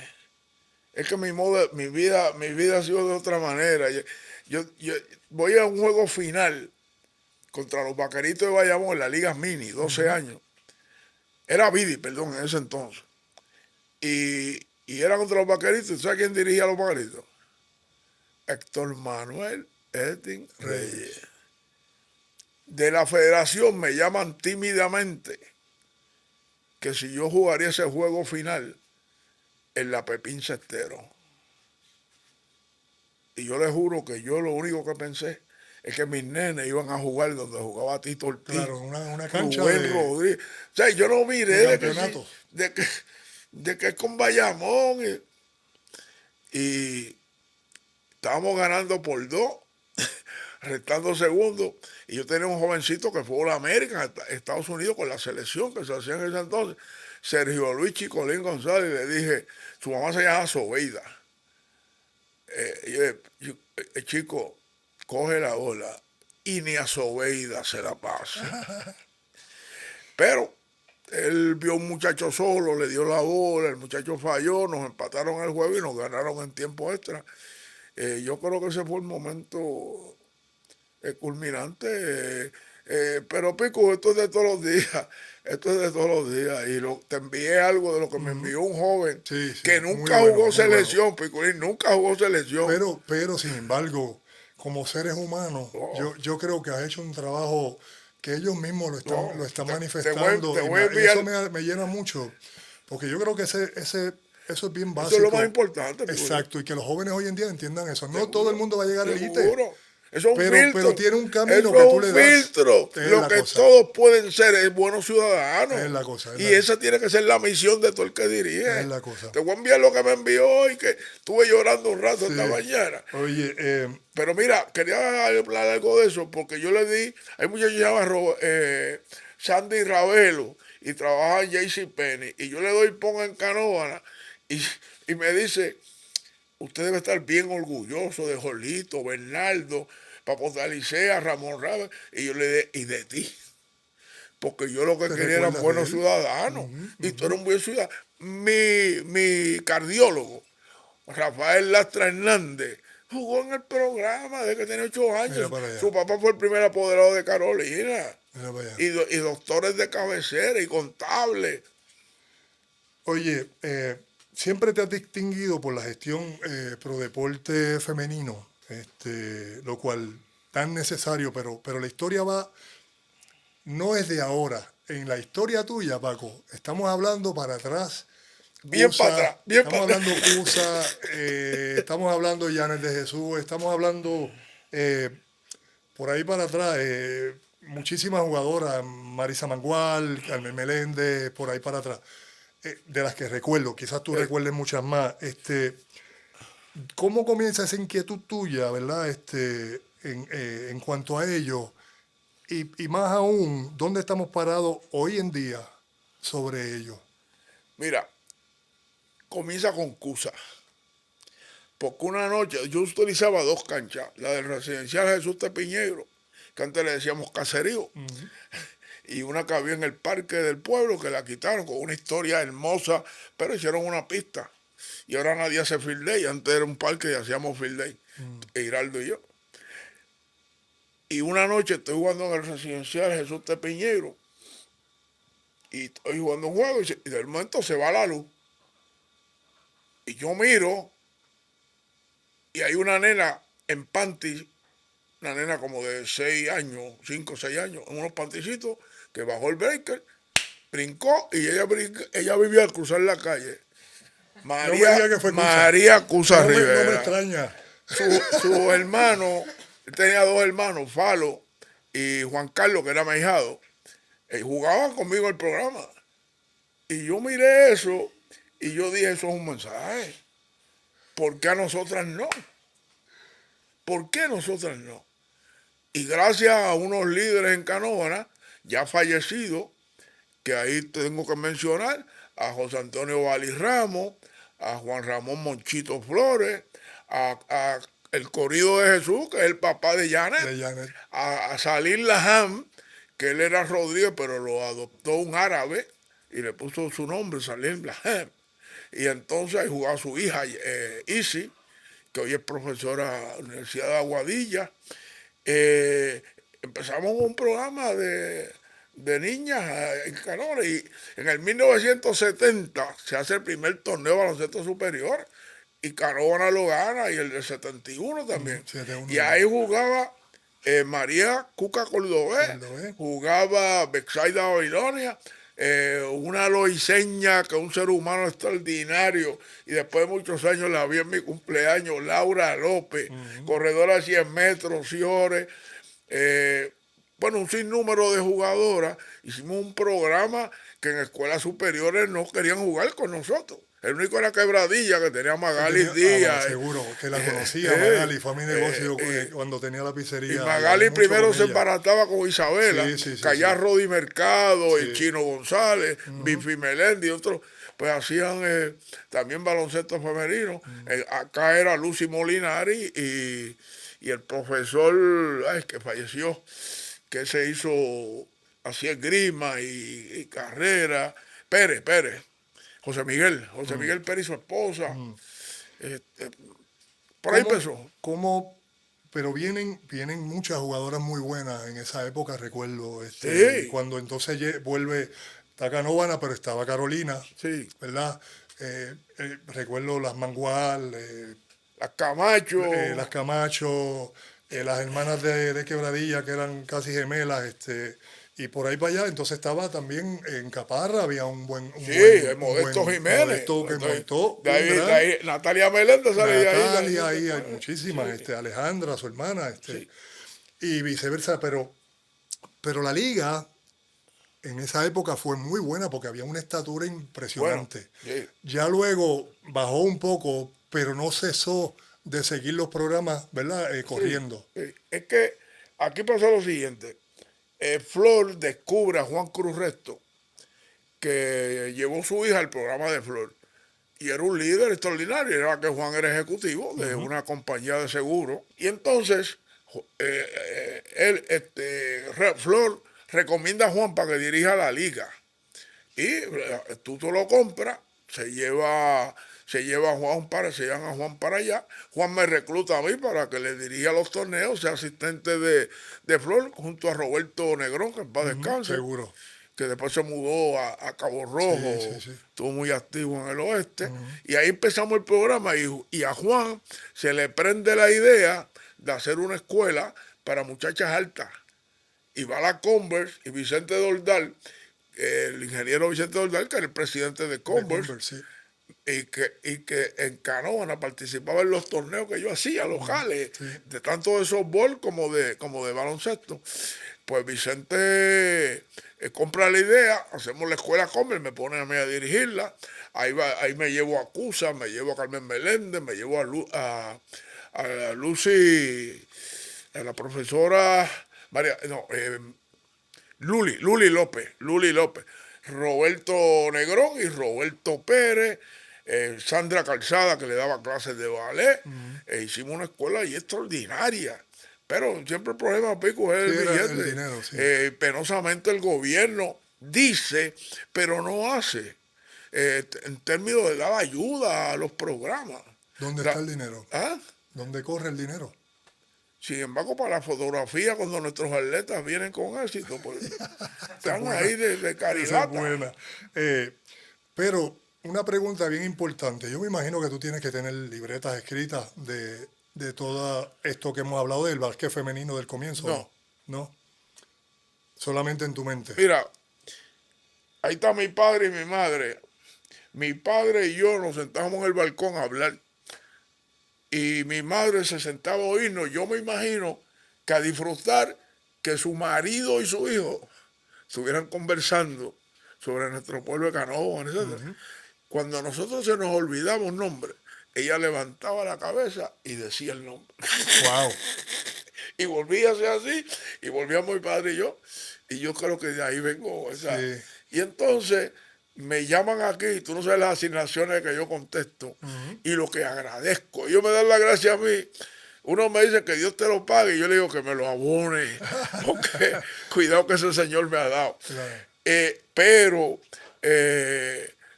Speaker 3: Es que mi vida ha sido de otra manera. Yo voy a un juego final contra los Vaqueritos de Bayamón en la Liga Mini, 12 años. Era Vidi, perdón, en ese entonces. Y era contra los Vaqueritos. ¿Sabes quién dirigía a los Vaqueritos? Héctor Manuel Edwin Reyes. De la federación me llaman tímidamente que si yo jugaría ese juego final en la Pepín Cestero. Y yo les juro que yo lo único que pensé es que mis nenes iban a jugar donde jugaba Tito Ortiz,
Speaker 1: Claro, una cancha
Speaker 3: Rubén Rodríguez. O sea, yo no miré
Speaker 1: de
Speaker 3: de que,
Speaker 1: campeonatos.
Speaker 3: de que es con Bayamón. Y estábamos ganando por 2, restando segundos. Y yo tenía un jovencito que fue a la América, Estados Unidos, con la selección que se hacía en ese entonces, Sergio Luis Chicolín González, y le dije, su mamá se llama Sobeida. Chico, coge la bola y ni a Sobeida se la pasa. Pero él vio a un muchacho solo, le dio la bola, el muchacho falló, nos empataron el juego y nos ganaron en tiempo extra. Yo creo que ese fue el momento culminante. Pero Pico, esto es de todos los días. Esto es de todos los días. Y te envié algo de lo que me envió un joven
Speaker 1: Sí, sí,
Speaker 3: que
Speaker 1: muy
Speaker 3: nunca
Speaker 1: bueno,
Speaker 3: jugó
Speaker 1: muy
Speaker 3: selección, Picolín, nunca jugó selección.
Speaker 1: Pero sin embargo, como seres humanos,
Speaker 3: Oh,
Speaker 1: yo creo que has hecho un trabajo que ellos mismos
Speaker 3: no,
Speaker 1: lo están
Speaker 3: te voy,
Speaker 1: manifestando
Speaker 3: te
Speaker 1: y,
Speaker 3: voy a
Speaker 1: y eso
Speaker 3: enviar.
Speaker 1: me llena mucho, porque yo creo que eso es bien
Speaker 3: Eso es lo más
Speaker 1: básico.
Speaker 3: importante, Picolín.
Speaker 1: Exacto, y que los jóvenes hoy en día entiendan eso. No todo el
Speaker 3: Seguro,
Speaker 1: mundo va a llegar a élite,
Speaker 3: seguro. Eso es un
Speaker 1: pero
Speaker 3: filtro.
Speaker 1: tiene un camino
Speaker 3: Eso
Speaker 1: que
Speaker 3: es
Speaker 1: tú
Speaker 3: un
Speaker 1: le das.
Speaker 3: filtro.
Speaker 1: Es
Speaker 3: Lo
Speaker 1: la
Speaker 3: que
Speaker 1: cosa,
Speaker 3: todos pueden ser es buenos ciudadanos.
Speaker 1: es la cosa, es
Speaker 3: Y
Speaker 1: la cosa,
Speaker 3: esa tiene que ser la misión de todo el que
Speaker 1: es
Speaker 3: dirige.
Speaker 1: la cosa.
Speaker 3: Te voy a enviar lo que me envió hoy, que estuve llorando un rato esta
Speaker 1: Sí.
Speaker 3: mañana.
Speaker 1: Oye,
Speaker 3: Pero mira, quería hablar algo de eso, porque yo le di, hay muchachos que se llaman Sandy Ravelo y trabaja en JCPenney, y yo le doy ponga en Canóvana, y me dice, usted debe estar bien orgulloso de Jolito, Bernardo, Papo Dalicea, Ramón Rabe, y yo le dije, y de ti, porque yo lo que
Speaker 1: ¿te
Speaker 3: quería eran
Speaker 1: recuerdas de
Speaker 3: buenos
Speaker 1: él?
Speaker 3: ciudadanos, y tú eres un buen ciudadano. Mi cardiólogo, Rafael Lastra Hernández, jugó en el programa desde que tenía 8
Speaker 1: Mira
Speaker 3: años.
Speaker 1: para allá,
Speaker 3: Su papá fue el primer apoderado de Carolina.
Speaker 1: mira para allá.
Speaker 3: Y doctores de cabecera y contables.
Speaker 1: Oye, siempre te has distinguido por la gestión pro deporte femenino, lo cual tan necesario, pero la historia no es de ahora. En la historia tuya, Paco, estamos hablando para atrás.
Speaker 3: Bien para atrás,
Speaker 1: Cusa,
Speaker 3: bien
Speaker 1: estamos
Speaker 3: para atrás.
Speaker 1: hablando Cusa, estamos hablando Llanes de Jesús, estamos hablando eh, por ahí para atrás, muchísimas jugadoras, Marisa Mangual, Carmen Meléndez, por ahí para atrás, de las que recuerdo, quizás tú recuerdes muchas más. ¿Cómo comienza esa inquietud tuya, verdad? En cuanto a ello, y más aún, ¿dónde estamos parados hoy en día sobre ello?
Speaker 3: Mira, comienza con Cusa. Porque una noche yo utilizaba 2 canchas, la del residencial Jesús de Piñeiro, que antes le decíamos caserío, y una que había en el parque del pueblo que la quitaron con una historia hermosa, pero hicieron una pista. Y ahora nadie hace field day, antes era un parque y hacíamos field day, Hiraldo y yo. Y una noche estoy jugando en el residencial Jesús de Piñeiro y estoy jugando un juego y de momento se va la luz. Y yo miro y hay una nena en panty, una nena como de 6 años, 5 o 6 años, en unos panticitos, que bajó el breaker, brincó y ella vivía al cruzar la calle.
Speaker 1: No me diga que fue
Speaker 3: María Cusa
Speaker 1: no
Speaker 3: Rivera.
Speaker 1: No me extraña.
Speaker 3: Su hermano, él tenía 2 hermanos, Falo y Juan Carlos, que era mi ahijado, jugaban conmigo el programa. Y yo miré eso y yo dije, eso es un mensaje. ¿Por qué a nosotras no? ¿Por qué nosotras no? Y gracias a unos líderes en Canóvana, ya fallecidos, que ahí tengo que mencionar, a José Antonio Valí Ramos, a Juan Ramón Monchito Flores, a el Corrido de Jesús, que es el papá de Janet, a Salim Laham, que él era Rodríguez, pero lo adoptó un árabe y le puso su nombre, Salim Laham. Y entonces ahí jugaba su hija, Isi, que hoy es profesora de la Universidad de Aguadilla. Empezamos un programa de niñas en Canóvana y en el 1970 se hace el primer torneo de baloncesto superior y Canóvana lo gana y el del 71 también. Y ahí jugaba María Cuca Cordobés, jugaba Bexaida Babilonia, una loiseña que es un ser humano extraordinario y después de muchos años la vi en mi cumpleaños, Laura López, corredora de 100 metros, Ciores, bueno, un sinnúmero de jugadoras. Hicimos un programa que en escuelas superiores no querían jugar con nosotros. El único era Quebradilla, que tenía Magali Díaz.
Speaker 1: Seguro, que la conocía Magali, fue a mi negocio cuando tenía la pizzería.
Speaker 3: Y Magali primero se embarazaba con Isabela, Callá Rodi Mercado, el Chino González, Bifi Melendi y otros. Pues hacían también baloncesto femenino. Acá era Lucy Molinari y el profesor que falleció, que se hizo, hacía esgrima y carrera, Pérez. José Miguel Pérez y su esposa. Por ahí empezó.
Speaker 1: Pero vienen muchas jugadoras muy buenas en esa época, recuerdo.
Speaker 3: Sí.
Speaker 1: Cuando entonces vuelve, está Canóvana, pero estaba Carolina,
Speaker 3: sí.
Speaker 1: ¿verdad? Recuerdo las Mangual,
Speaker 3: las Camacho.
Speaker 1: Las Camacho, las hermanas de Quebradilla, que eran casi gemelas, y por ahí para allá. Entonces estaba también en Caparra, había un buen...
Speaker 3: el Modesto Jiménez.
Speaker 1: Modesto que montó.
Speaker 3: De ahí, Natalia Meléndez sale de ahí.
Speaker 1: Natalia, ahí hay muchísimas, Alejandra, su hermana, y viceversa, pero la liga en esa época fue muy buena porque había una estatura impresionante.
Speaker 3: Bueno,
Speaker 1: ya luego bajó un poco, pero no cesó de seguir los programas, ¿verdad? Corriendo.
Speaker 3: Es que aquí pasó lo siguiente. Flor descubre a Juan Cruz Resto, que llevó su hija al programa de Flor. Y era un líder extraordinario, era que Juan era ejecutivo de una compañía de seguro. Y entonces, Flor recomienda a Juan para que dirija la liga. Y tú te lo compras, se lleva a Juan se llevan a Juan para allá. Juan me recluta a mí para que le dirija los torneos, sea asistente de Flor, junto a Roberto Negrón, que en paz descanse.
Speaker 1: Seguro.
Speaker 3: Que después se mudó a Cabo Rojo, estuvo muy activo en el oeste. Y ahí empezamos el programa y a Juan se le prende la idea de hacer una escuela para muchachas altas. Y va a la Converse y Vicente Doldal, el ingeniero Vicente Doldal, que era el presidente de Converse, y que en Canóvana participaba en los torneos que yo hacía locales, de tanto de softball como de baloncesto. Pues Vicente compra la idea, hacemos la escuela Converse, me pone a mí a dirigirla, ahí me llevo a Cusa, me llevo a Carmen Meléndez, me llevo a Lucy, a la profesora Luli López, Roberto Negrón y Roberto Pérez, Sandra Calzada, que le daba clases de ballet. Hicimos una escuela ahí extraordinaria. Pero siempre el problema, Pico, es el billete.
Speaker 1: El dinero,
Speaker 3: penosamente el gobierno dice, pero no hace, en términos de dar ayuda a los programas.
Speaker 1: ¿Dónde está el dinero?
Speaker 3: ¿Ah?
Speaker 1: ¿Dónde corre el dinero?
Speaker 3: Sin embargo, para la fotografía, cuando nuestros atletas vienen con éxito, pues están ahí de
Speaker 1: Esa es
Speaker 3: carilata.
Speaker 1: buena. Pero una pregunta bien importante. Yo me imagino que tú tienes que tener libretas escritas de todo esto que hemos hablado del básquet femenino del comienzo,
Speaker 3: No,
Speaker 1: ¿no? Solamente en tu mente.
Speaker 3: mira, ahí está mi padre y mi madre. Mi padre y yo nos sentábamos en el balcón a hablar. Y mi madre se sentaba a oírnos. Yo me imagino que a disfrutar que su marido y su hijo estuvieran conversando sobre nuestro pueblo de Canóvanas, etc. Cuando nosotros se nos olvidaba un nombre, ella levantaba la cabeza y decía el nombre.
Speaker 1: Wow.
Speaker 3: Y volvía a ser así, y volvíamos mi padre y yo. Y yo creo que de ahí vengo. Esa.
Speaker 1: Sí.
Speaker 3: Y entonces me llaman aquí, y tú no sabes las asignaciones que yo contesto y lo que agradezco. Ellos me dan la gracia a mí. Uno me dice que Dios te lo pague y yo le digo que me lo abone, porque cuidado que ese Señor me ha dado.
Speaker 1: Claro.
Speaker 3: Pero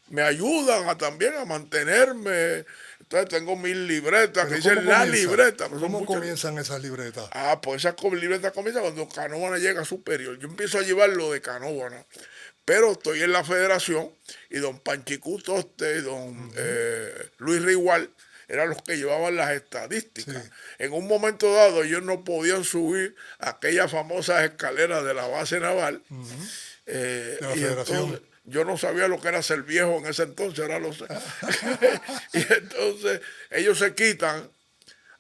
Speaker 3: me ayudan también a mantenerme. Entonces tengo 1000 libretas que
Speaker 1: Pero
Speaker 3: dicen
Speaker 1: ¿cómo
Speaker 3: la
Speaker 1: comienza?
Speaker 3: libreta. Pero son
Speaker 1: ¿Cómo
Speaker 3: muchas.
Speaker 1: comienzan esas libretas?
Speaker 3: Ah, pues esas libretas comienzan cuando Canóvana llega a superior. Yo empiezo a llevarlo de Canóvana, pero estoy en la federación y don Panchicú Toste y don Luis Rigual eran los que llevaban las estadísticas.
Speaker 1: Sí.
Speaker 3: En un momento dado ellos no podían subir aquellas famosas escaleras de la base naval.
Speaker 1: De la
Speaker 3: Y
Speaker 1: federación.
Speaker 3: entonces yo no sabía lo que era ser viejo en ese entonces, ahora lo sé. Y entonces ellos se quitan.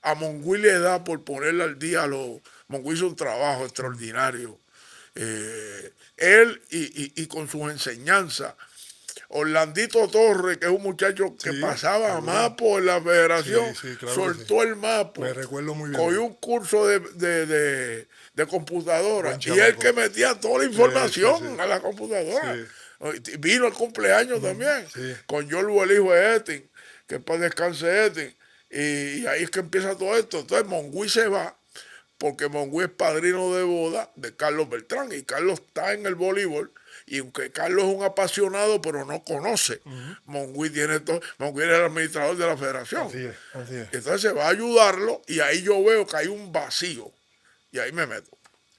Speaker 3: A Mongüí le da por ponerle al día a los... Mongüí hizo un trabajo extraordinario. Él y con sus enseñanzas. Orlandito Torres, que es un muchacho que
Speaker 1: Sí,
Speaker 3: pasaba
Speaker 1: seguro.
Speaker 3: mapo en la federación,
Speaker 1: Sí, sí, claro que
Speaker 3: soltó el mapo.
Speaker 1: Me recuerdo muy bien.
Speaker 3: Cogió un curso de computadora
Speaker 1: Buen
Speaker 3: y él
Speaker 1: chamaco.
Speaker 3: que metía toda la información
Speaker 1: sí.
Speaker 3: a la computadora.
Speaker 1: Sí.
Speaker 3: Vino el cumpleaños también
Speaker 1: sí.
Speaker 3: con Yorbo, el hijo de Etin, que para descanse Etin. Y ahí es que empieza todo esto. Entonces Mongüí se va porque Mongüí es padrino de boda de Carlos Beltrán y Carlos está en el voleibol. Y aunque Carlos es un apasionado, pero no conoce, Mongüí tiene todo, Mongüí era el administrador de la federación.
Speaker 1: Así es, así es.
Speaker 3: Entonces se va a ayudarlo y ahí yo veo que hay un vacío. Y ahí me meto.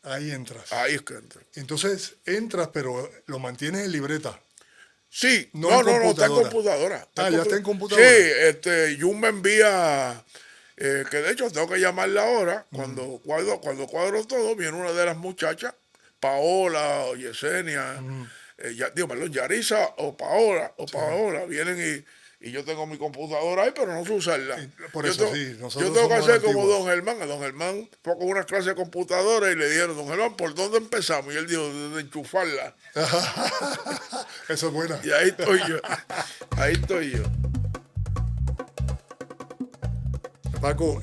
Speaker 1: Ahí entras.
Speaker 3: Ahí es que entro.
Speaker 1: Entonces entras, pero lo mantienes en libreta.
Speaker 3: Sí,
Speaker 1: No
Speaker 3: no,
Speaker 1: en
Speaker 3: no, está en
Speaker 1: computadora.
Speaker 3: computadora.
Speaker 1: Ya está en computadora.
Speaker 3: Sí, Jun me envía, que de hecho tengo que llamarla ahora, cuando cuadro todo, viene una de las muchachas, Paola o Yesenia, perdón, Yarisa o Paola, vienen y yo tengo mi computadora ahí, pero no sé usarla.
Speaker 1: Por
Speaker 3: Yo
Speaker 1: eso
Speaker 3: tengo-
Speaker 1: sí, nosotros
Speaker 3: yo tengo que
Speaker 1: somos
Speaker 3: hacer como
Speaker 1: antiguos.
Speaker 3: don Germán. A don Germán fue con una clase de computadora y le dijeron, don Germán, ¿por dónde empezamos? Y él dijo, desde enchufarla.
Speaker 1: Eso es buena.
Speaker 3: Y ahí estoy yo. Ahí estoy yo.
Speaker 1: Paco,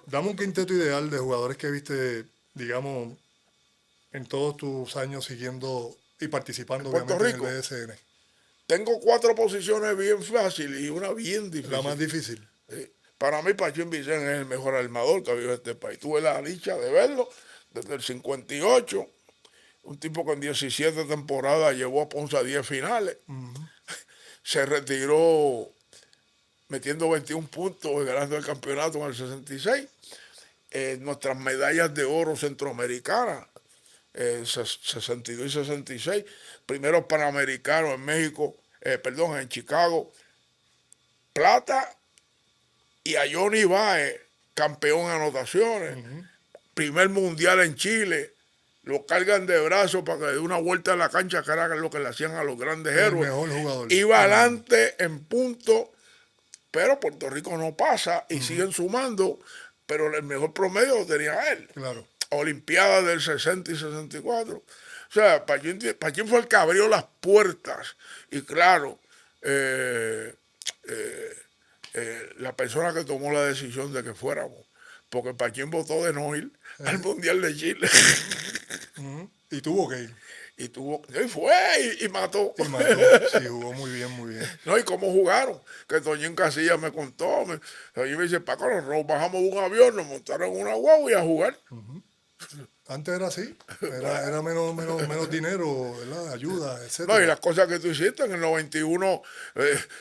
Speaker 1: dame un quinteto ideal de jugadores que viste, digamos, en todos tus años siguiendo y participando,
Speaker 3: En Puerto
Speaker 1: obviamente,
Speaker 3: Rico.
Speaker 1: en el BSN.
Speaker 3: Tengo 4 posiciones bien fáciles y una bien
Speaker 1: La más
Speaker 3: difícil.
Speaker 1: difícil.
Speaker 3: Sí. Para mí, Pachín Vicente es el mejor armador que ha habido en este país. Tuve la dicha de verlo desde el 58. Un tipo que en 17 temporadas llevó a Ponce a 10 finales. Se retiró metiendo 21 puntos y ganando el campeonato en el 66. Nuestras medallas de oro centroamericanas, 62 y 66. Primeros panamericanos en México, en Chicago. Plata y a Johnny Baez, campeón en anotaciones. Primer mundial en Chile. Lo cargan de brazos para que dé una vuelta a la cancha, que era lo que le hacían a los grandes
Speaker 1: El
Speaker 3: héroes.
Speaker 1: mejor jugador.
Speaker 3: Iba adelante en punto, pero Puerto Rico no pasa y siguen sumando, pero el mejor promedio lo tenía él.
Speaker 1: Claro.
Speaker 3: Olimpiada del 60 y 64. O sea, Pachín fue el que abrió las puertas. Y claro, la persona que tomó la decisión de que fuéramos. Porque Pachín votó de no ir al Mundial de Chile.
Speaker 1: Y tuvo que ir.
Speaker 3: Y fue y mató.
Speaker 1: Y mató. Sí, jugó muy bien, muy bien.
Speaker 3: No, y cómo jugaron. Que Toñín Casillas me contó. Toñín me dice, Paco, nosotros bajamos de un avión, nos montaron en una guagua y a jugar.
Speaker 1: Antes era así. Era menos dinero, ¿verdad? Ayuda, etc.
Speaker 3: No, y las cosas que tú hiciste en el 91,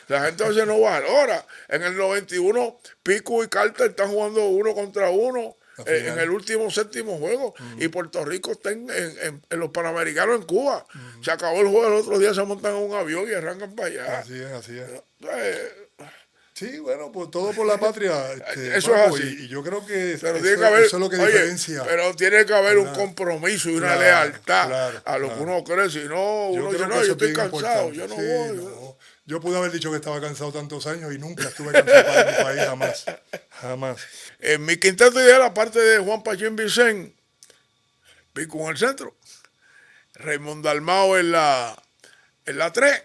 Speaker 3: la gente a veces no valora. En el 91, Pico y Carter están jugando 1 contra 1 en el último séptimo juego. Y Puerto Rico está en los Panamericanos en Cuba. Se acabó el juego, el otro día se montan en un avión y arrancan para allá.
Speaker 1: Así es, así es.
Speaker 3: Eh,
Speaker 1: Sí, bueno, pues todo por la patria.
Speaker 3: Eso
Speaker 1: Paco,
Speaker 3: es así.
Speaker 1: y yo creo que
Speaker 3: Pero
Speaker 1: eso,
Speaker 3: tiene que haber,
Speaker 1: eso es lo que
Speaker 3: oye,
Speaker 1: diferencia.
Speaker 3: pero tiene que haber un
Speaker 1: ¿verdad?
Speaker 3: compromiso y una
Speaker 1: Claro,
Speaker 3: lealtad
Speaker 1: claro,
Speaker 3: a lo que
Speaker 1: claro.
Speaker 3: uno cree. Si no,
Speaker 1: Yo
Speaker 3: uno
Speaker 1: creo
Speaker 3: dice,
Speaker 1: que
Speaker 3: no,
Speaker 1: eso
Speaker 3: yo
Speaker 1: es
Speaker 3: estoy
Speaker 1: bien
Speaker 3: cansado,
Speaker 1: importante.
Speaker 3: yo no
Speaker 1: Sí,
Speaker 3: voy.
Speaker 1: no. Yo pude haber dicho que estaba cansado tantos años y nunca estuve cansado para mi país, jamás. Jamás.
Speaker 3: En mi quinteto ideal, aparte de Juan Pachín Vicente, Pico en el centro, Raymond Dalmao en la 3.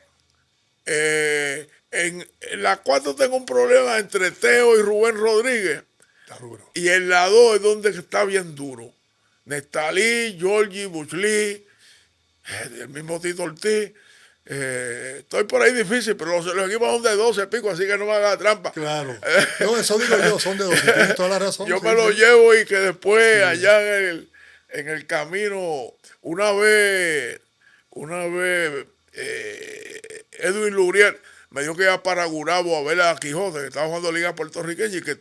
Speaker 3: En la 4 tengo un problema entre Teo y Rubén Rodríguez.
Speaker 1: Está rubro.
Speaker 3: Y en la 2 es donde está bien duro. Nestalí, Georgie, Buchlí, el mismo Tito Ortiz. Estoy por ahí difícil, pero los equipos son de 12 pico, así que no me haga trampa.
Speaker 1: Claro. No, eso digo yo, son de 12. Tienes toda la razón.
Speaker 3: Yo
Speaker 1: sí,
Speaker 3: me lo
Speaker 1: sí.
Speaker 3: llevo y que después
Speaker 1: Sí.
Speaker 3: allá en el camino, una vez Edwin Luriel me dijo que iba para Gurabo a ver a Quijote, que estaba jugando Liga Puertorriqueña y que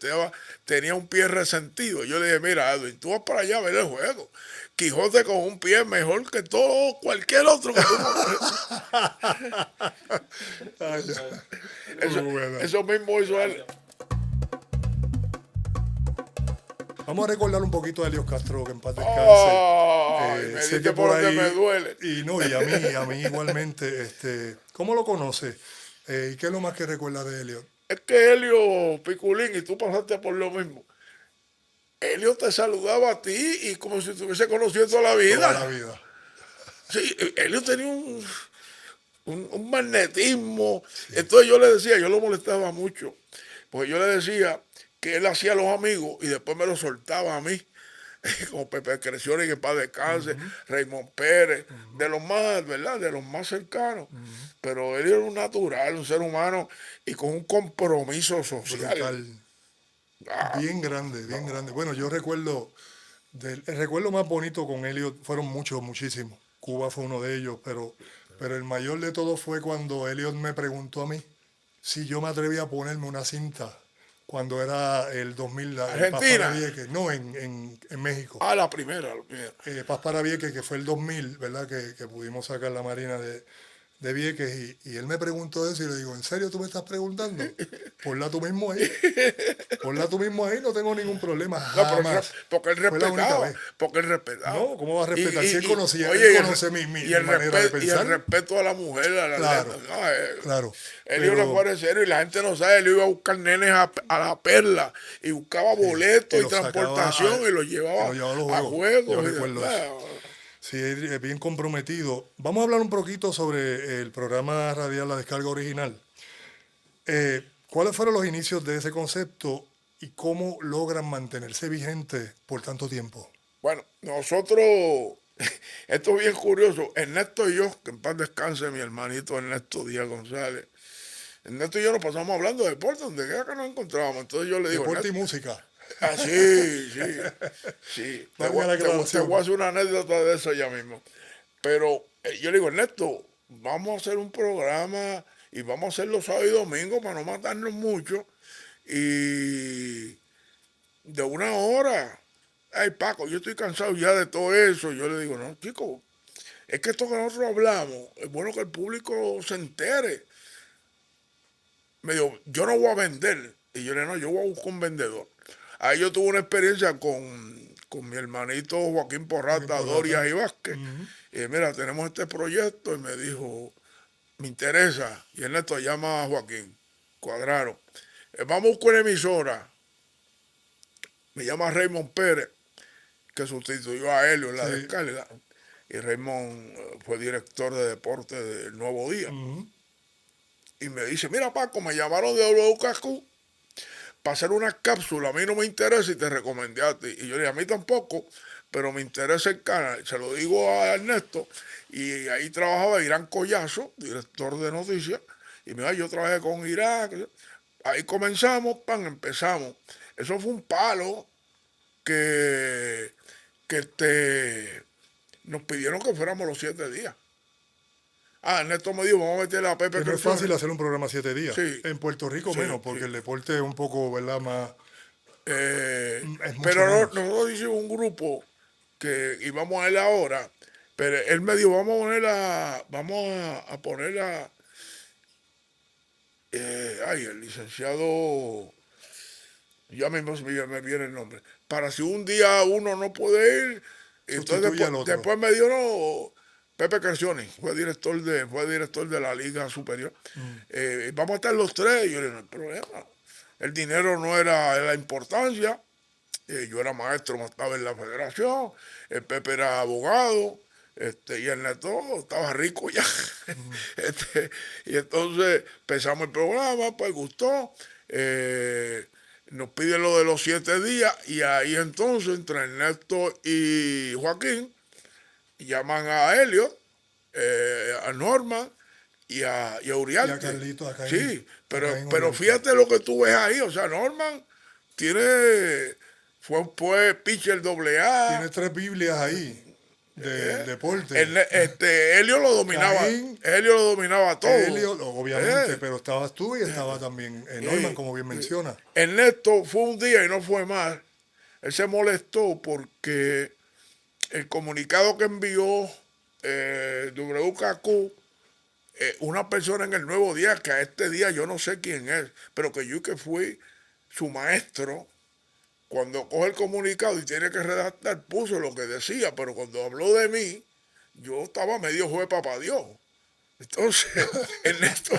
Speaker 3: tenía un pie resentido. Yo le dije, mira, Edwin, tú vas para allá a ver el juego. Quijote con un pie mejor que todo, cualquier otro que tú
Speaker 1: Ay, ya.
Speaker 3: eso,
Speaker 1: Muy buena.
Speaker 3: eso mismo hizo él.
Speaker 1: Vamos a recordar un poquito a Helios Castro, que en paz descanse.
Speaker 3: Ay, me
Speaker 1: Sé
Speaker 3: diste
Speaker 1: que
Speaker 3: por donde me duele.
Speaker 1: y no, y a mí igualmente, ¿cómo lo conoces? ¿Y qué es lo más que recuerdas de Helios?
Speaker 3: Es que Helio Piculín, y tú pasaste por lo mismo. Helio te saludaba a ti y como si te hubiese conocido toda la vida.
Speaker 1: Toda la vida.
Speaker 3: Sí, Helio tenía un magnetismo. Entonces yo le decía, yo lo molestaba mucho, porque yo le decía que él hacía a los amigos y después me los soltaba a mí. Como Pepe Creció y que paz descanse, Raymond Pérez, de los más, ¿verdad? De los más cercanos. Pero él era un natural, un ser humano y con un compromiso social.
Speaker 1: Brutal. Bien grande, bien grande. Bueno, yo recuerdo, el recuerdo más bonito con Helios fueron muchos, muchísimos. Cuba fue uno de ellos, pero el mayor de todos fue cuando Helios me preguntó a mí si yo me atrevía a ponerme una cinta cuando era el 2000, el Paz
Speaker 3: Argentina.
Speaker 1: para Vieques, no, en México.
Speaker 3: Ah, la primera.
Speaker 1: Paz para Vieques, que fue el 2000, ¿verdad? Que pudimos sacar la Marina de Vieques y él me preguntó eso y le digo, ¿en serio tú me estás preguntando? Ponla tú mismo ahí. Ponla tú mismo ahí, no tengo ningún problema.
Speaker 3: No, pero
Speaker 1: Jamás.
Speaker 3: porque él
Speaker 1: Fue la única
Speaker 3: respetaba.
Speaker 1: vez.
Speaker 3: Porque él respetaba.
Speaker 1: No, ¿cómo va a respetar? Si él conocía,
Speaker 3: oye,
Speaker 1: él conoce mi manera de pensar.
Speaker 3: Y el respeto a la mujer, a la
Speaker 1: Claro,
Speaker 3: no,
Speaker 1: claro.
Speaker 3: Él iba a fuera en serio y la gente no sabe, él iba a buscar nenes a la perla y buscaba boletos y
Speaker 1: los sacaba
Speaker 3: transportación y los llevaba
Speaker 1: a los
Speaker 3: a juegos.
Speaker 1: Yo
Speaker 3: y
Speaker 1: recuerdo
Speaker 3: demás.
Speaker 1: eso. Sí, es bien comprometido. Vamos a hablar un poquito sobre el programa radial La Descarga Original. ¿Cuáles fueron los inicios de ese concepto y cómo logran mantenerse vigentes por tanto tiempo?
Speaker 3: Bueno, nosotros, esto es bien curioso, Ernesto y yo, que en paz descanse mi hermanito Ernesto Díaz González, Ernesto y yo nos pasamos hablando de deporte, donde quiera que nos encontrábamos. Entonces yo le digo,
Speaker 1: Deporte y
Speaker 3: Ernesto,
Speaker 1: música.
Speaker 3: ah, sí, sí, sí. Te
Speaker 1: Valga la
Speaker 3: te
Speaker 1: aclaración.
Speaker 3: voy a hacer una anécdota de eso ya mismo. Pero yo le digo, Ernesto, vamos a hacer un programa y vamos a hacerlo sábado y domingo para no matarnos mucho. Y de 1 hora. Ay, Paco, yo estoy cansado ya de todo eso. Yo le digo, no, chico, es que esto que nosotros hablamos, es bueno que el público se entere. Me dijo, yo no voy a vender. Y yo le digo, no, yo voy a buscar un vendedor. Ahí yo tuve una experiencia con mi hermanito Joaquín Porrata, Dorias y Vázquez. Y mira, tenemos este proyecto. Y me dijo, me interesa. Y Ernesto llama a Joaquín. Cuadraron. Vamos a buscar una emisora. Me llama Raymond Pérez, que sustituyó a Helio en la descarga. Y Raymond fue director de deporte del Nuevo Día. Y me dice, mira Paco, me llamaron de WKQ para hacer una cápsula, a mí no me interesa y te recomendé a ti. Y yo le dije, a mí tampoco, pero me interesa el canal. Se lo digo a Ernesto. Y ahí trabajaba Irán Collazo, director de noticias. Y me dijo, yo trabajé con Irán. Ahí comenzamos, empezamos. Eso fue un palo que nos pidieron que fuéramos los 7 días. Ah, Ernesto me dijo, vamos a meterle a Pepe.
Speaker 1: Que no es fácil hacer un programa 7 días.
Speaker 3: Sí.
Speaker 1: En Puerto Rico
Speaker 3: Sí,
Speaker 1: menos, porque
Speaker 3: sí.
Speaker 1: el deporte es un poco, ¿verdad? Más Es mucho
Speaker 3: Pero
Speaker 1: menos.
Speaker 3: nosotros hicimos un grupo que íbamos a él ahora, pero él me dijo, vamos a poner a ay, el licenciado, ya mismo me viene el nombre, para si un día uno no puede ir, entonces
Speaker 1: Sustituye al otro.
Speaker 3: después me dio no, Pepe Carcioni, fue director de la Liga Superior. Vamos a estar los tres, y yo le dije, no hay problema. El dinero no era la importancia, yo era maestro, más estaba en la federación, el Pepe era abogado, y el Neto estaba rico ya. Y entonces empezamos el programa, pues gustó. Nos piden lo de los 7 días y ahí entonces entre Ernesto y Joaquín llaman a Helio, a Norman y a
Speaker 1: Y a
Speaker 3: Uriarte.
Speaker 1: Carlito acá
Speaker 3: Sí, pero,
Speaker 1: en
Speaker 3: pero
Speaker 1: Uriarte.
Speaker 3: fíjate lo que tú ves ahí, o sea, Norman fue pitcher doble A.
Speaker 1: Tiene 3 Biblias ahí del deporte.
Speaker 3: Helio lo dominaba,
Speaker 1: Caín,
Speaker 3: Helio lo dominaba todo.
Speaker 1: Helio, obviamente,
Speaker 3: Eh,
Speaker 1: pero estabas tú y estaba también Norman, como bien menciona.
Speaker 3: Ernesto fue un día y no fue más. Él se molestó porque el comunicado que envió WKQ, una persona en el Nuevo Día, que a este día yo no sé quién es, pero que yo que fui su maestro, cuando coge el comunicado y tiene que redactar, puso lo que decía, pero cuando habló de mí, yo estaba medio juez papá Dios. Entonces, Ernesto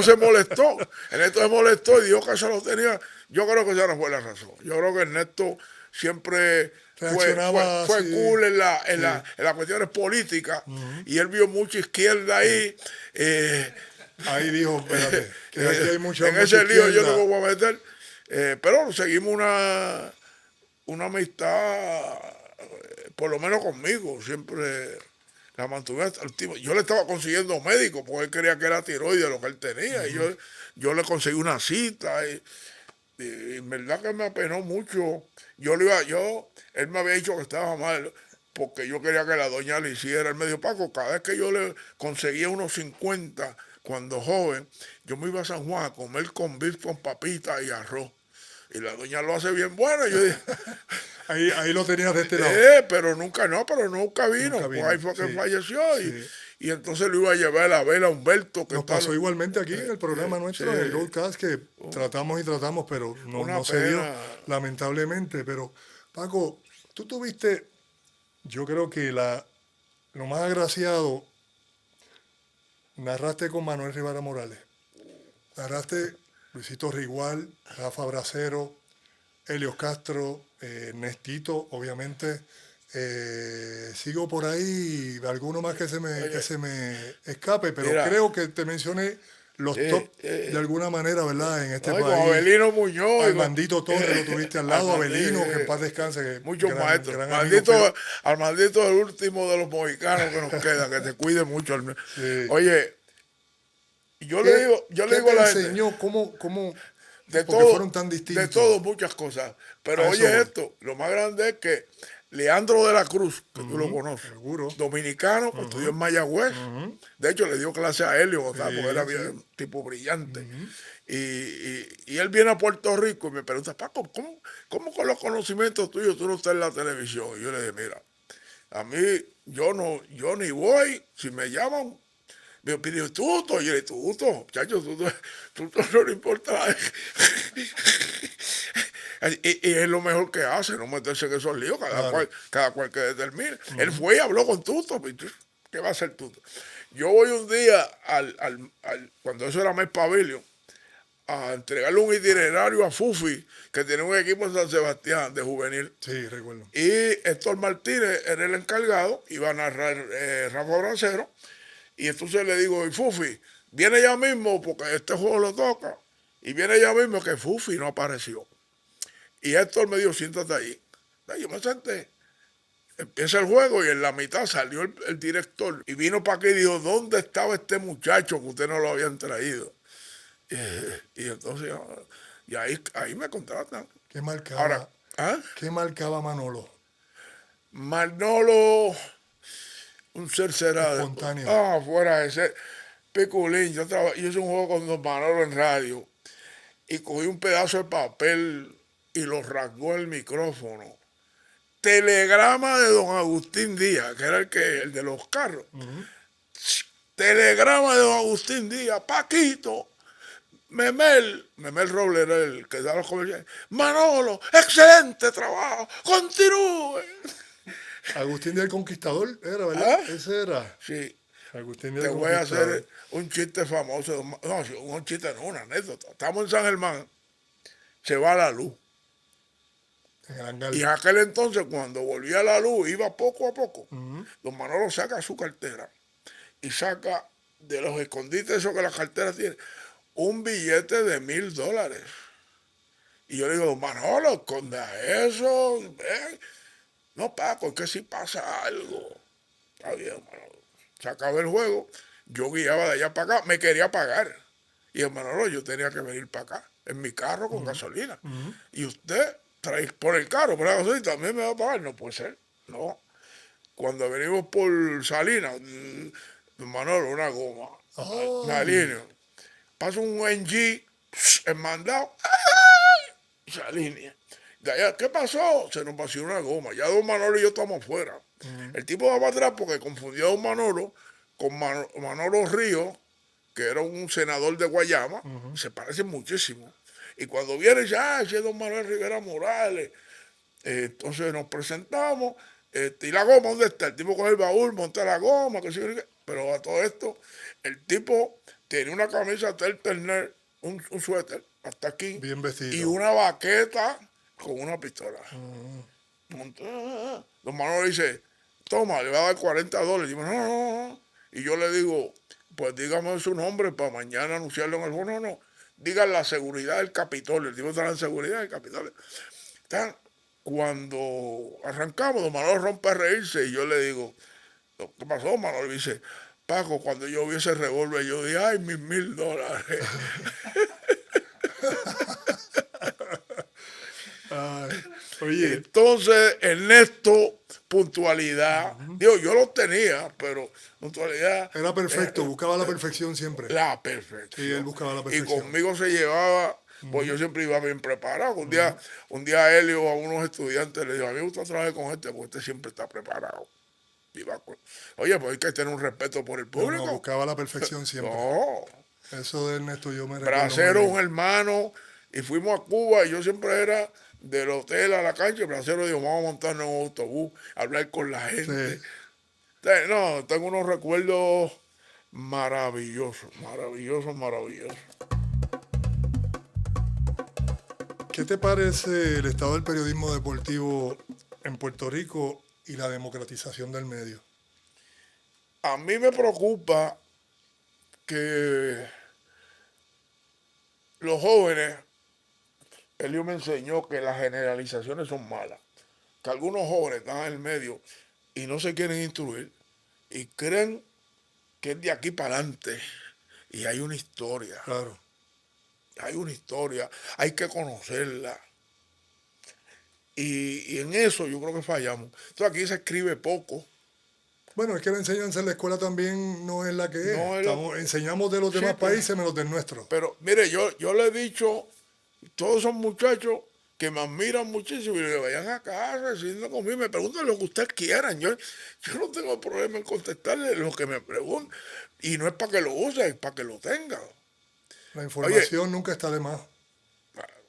Speaker 3: se molestó. Ernesto se molestó y dijo que eso lo tenía. Yo creo que esa no fue la razón. Yo creo que Ernesto siempre
Speaker 1: Reaccionaba
Speaker 3: fue
Speaker 1: así.
Speaker 3: cool en
Speaker 1: Sí.
Speaker 3: las cuestiones políticas y él vio mucha izquierda ahí.
Speaker 1: Ahí dijo, espérate, que aquí hay mucha,
Speaker 3: En
Speaker 1: mucha
Speaker 3: ese lío yo no
Speaker 1: izquierda.
Speaker 3: me voy a meter. Pero seguimos una amistad, por lo menos conmigo, siempre la mantuve hasta el último. Yo le estaba consiguiendo médico porque él quería que era tiroides lo que él tenía. Y yo le conseguí una cita y en verdad que me apenó mucho. Él me había dicho que estaba mal porque yo quería que la doña le hiciera. Él me dijo, Paco, cada vez que yo le conseguía unos 50 cuando joven, yo me iba a San Juan a comer con beef con papitas y arroz. Y la doña lo hace bien bueno. Y yo dije,
Speaker 1: Ahí lo tenías de este lado.
Speaker 3: pero nunca vino.
Speaker 1: Nunca
Speaker 3: Pues
Speaker 1: vino.
Speaker 3: ahí fue que
Speaker 1: Sí,
Speaker 3: falleció.
Speaker 1: sí.
Speaker 3: Y entonces lo iba a llevar a ver a Humberto, que
Speaker 1: Nos
Speaker 3: está.
Speaker 1: pasó igualmente aquí en el programa nuestro, en el
Speaker 3: Sí,
Speaker 1: Goldcast, que tratamos y tratamos, pero
Speaker 3: una
Speaker 1: no se dio,
Speaker 3: pena.
Speaker 1: lamentablemente. Pero, Paco, tú tuviste, yo creo que lo más agraciado, narraste con Manuel Rivera Morales. Narraste Luisito Rigual, Rafa Bracero, Helios Castro, Nestito, obviamente. Sigo por ahí, alguno más que
Speaker 3: Oye,
Speaker 1: se me escape, pero
Speaker 3: mira,
Speaker 1: creo que te mencioné los top de alguna manera, ¿verdad? En este
Speaker 3: no, y con
Speaker 1: país.
Speaker 3: Abelino Muñoz,
Speaker 1: Armandito Torres lo tuviste al lado, Abelino, que en paz descanse, que
Speaker 3: muchos maestros.
Speaker 1: gran amigo, pero
Speaker 3: Armandito es el último de los mohicanos que nos queda, que te cuide mucho.
Speaker 1: sí.
Speaker 3: Oye, yo le
Speaker 1: ¿Qué
Speaker 3: digo a
Speaker 1: te
Speaker 3: la gente,
Speaker 1: enseñó?
Speaker 3: de
Speaker 1: Porque
Speaker 3: todo,
Speaker 1: fueron tan
Speaker 3: de
Speaker 1: distintos.
Speaker 3: todo, muchas cosas. Pero
Speaker 1: A eso
Speaker 3: oye
Speaker 1: voy.
Speaker 3: esto, lo más grande es que Leandro de la Cruz, que tú lo conoces,
Speaker 1: Seguro.
Speaker 3: dominicano, que estudió en Mayagüez. De hecho, le dio clase a Helio, porque era
Speaker 1: Sí, sí.
Speaker 3: un tipo brillante. Y él viene a Puerto Rico y me pregunta, Paco, ¿cómo con los conocimientos tuyos tú no estás en la televisión? Y yo le dije, mira, a mí yo ni voy, si me llaman, me pidió Tuto, y yo le dije, Tuto, muchachos, Tuto no le importa. Y es lo mejor que hace, no meterse en esos líos,
Speaker 1: Claro.
Speaker 3: cada cual que determine. Él fue y habló con Tuto, ¿qué va a hacer Tuto? Yo voy un día cuando eso era Mes Pavilion, a entregarle un itinerario a Fufi, que tiene un equipo en San Sebastián de juvenil.
Speaker 1: Sí, recuerdo.
Speaker 3: Y Héctor Martínez era el encargado, iba a narrar Rafa Bracero. Y entonces le digo, y Fufi, viene ya mismo porque este juego lo toca. Y viene ya mismo que Fufi no apareció. Y Héctor me dijo, siéntate ahí. Yo me senté. Empieza el juego y en la mitad salió el director y vino para acá y dijo, ¿dónde estaba este muchacho que usted no lo habían traído? Y entonces, y ahí me contratan.
Speaker 1: ¿Qué
Speaker 3: Ahora,
Speaker 1: marcaba,
Speaker 3: ¿ah?
Speaker 1: qué marcaba Manolo?
Speaker 3: Manolo, un ser será después.
Speaker 1: Espontáneo.
Speaker 3: Fuera de ser. Piculín, yo hice un juego con Don Manolo en radio. y cogí un pedazo de papel y lo rasgó el micrófono. Telegrama de don Agustín Díaz, que era el de los carros. Telegrama de don Agustín Díaz, Paquito, Memel Robles era el que daba los comerciales. Manolo, excelente trabajo, continúe.
Speaker 1: Agustín del Conquistador, era, ¿verdad?
Speaker 3: ¿Ah?
Speaker 1: Ese era.
Speaker 3: Sí,
Speaker 1: Agustín
Speaker 3: te
Speaker 1: del
Speaker 3: voy a
Speaker 1: Conquistador.
Speaker 3: hacer un chiste famoso. No, un chiste no, una anécdota. Estamos en San Germán, se va la luz.
Speaker 1: En el hangar.
Speaker 3: Y en aquel entonces, cuando volvía la luz, iba poco a poco. Don Manolo saca su cartera y saca de los escondites esos que las carteras tienen un billete de $1000. Y yo le digo, don Manolo, esconda eso. No, Paco, es que si pasa algo. Está bien, Manolo. Se acabó el juego. Yo guiaba de allá para acá. Me quería pagar. Y el Manolo, yo tenía que venir para acá. En mi carro con gasolina. Y usted trae por el carro, por la gasolina, también me va a pagar. No puede ser. No. Cuando venimos por Salinas, don Manolo, una goma. Me
Speaker 1: Ay,
Speaker 3: alineo. Paso un NG, el mandado. Se alinea. De allá, ¿qué pasó? Se nos vació una goma. Ya don Manolo y yo estamos fuera. El tipo va para atrás porque confundió a don Manolo con Manolo Ríos, que era un senador de Guayama. Se parecen muchísimo. Y cuando viene, dice, ese es don Manuel Rivera Morales. Entonces nos presentamos. ¿Y la goma dónde está? El tipo con el baúl, monta la goma. Pero a todo esto, el tipo tenía una camisa Turtleneck, un suéter, hasta aquí,
Speaker 1: bien
Speaker 3: y
Speaker 1: vestido.
Speaker 3: una baqueta con una pistola. Don Manuel dice, toma, le va a dar $40. Y yo, no. Y yo le digo, pues dígame su nombre para mañana anunciarlo en el fondo. No, digan la seguridad del Capitolio. El tipo está en seguridad del Capitolio. Cuando arrancamos, don Manuel rompe a reírse y yo le digo, ¿qué pasó, Manuel? Dice, Paco, cuando yo vi ese revólver, yo dije, ay, mis $1000.
Speaker 1: Ay, oye,
Speaker 3: Entonces, Ernesto, puntualidad. Digo, yo lo tenía, pero puntualidad
Speaker 1: era perfecto, buscaba la perfección siempre.
Speaker 3: la
Speaker 1: Sí, él
Speaker 3: perfección.
Speaker 1: buscaba la
Speaker 3: Y
Speaker 1: perfección.
Speaker 3: conmigo se llevaba, pues yo siempre iba bien preparado. Un día Helio a unos estudiantes le dijo, a mí me gusta trabajar con este porque este siempre está preparado. Oye, pues hay que tener un respeto por el
Speaker 1: No, no,
Speaker 3: público.
Speaker 1: buscaba la perfección siempre.
Speaker 3: No,
Speaker 1: Eso de Ernesto yo me recuerdo muy
Speaker 3: Bracero, un
Speaker 1: bien.
Speaker 3: hermano, y fuimos a Cuba y yo siempre era del hotel a la cancha. Y Bracero dijo, vamos a montarnos en un autobús, hablar con la gente.
Speaker 1: Sí.
Speaker 3: No, tengo unos recuerdos maravillosos, maravillosos, maravillosos.
Speaker 1: ¿Qué te parece el estado del periodismo deportivo en Puerto Rico y la democratización del medio?
Speaker 3: A mí me preocupa que los jóvenes, Elio me enseñó que las generalizaciones son malas, que algunos jóvenes están en el medio y no se quieren instruir y creen que es de aquí para adelante y
Speaker 1: Claro.
Speaker 3: hay una historia, hay que conocerla. Y en eso yo creo que fallamos. Entonces aquí se escribe poco.
Speaker 1: Bueno, es que la enseñanza en la escuela también no es la que es.
Speaker 3: No es lo,
Speaker 1: Enseñamos de los
Speaker 3: sí,
Speaker 1: demás países menos del nuestro.
Speaker 3: pero mire, yo le he dicho, todos son muchachos que me admiran muchísimo y le vayan a casa, si no conmigo, me preguntan lo que ustedes quieran. Yo no tengo problema en contestarle lo que me preguntan. Y no es para que lo use, es para que lo tenga.
Speaker 1: La
Speaker 3: Oye,
Speaker 1: información nunca está de más.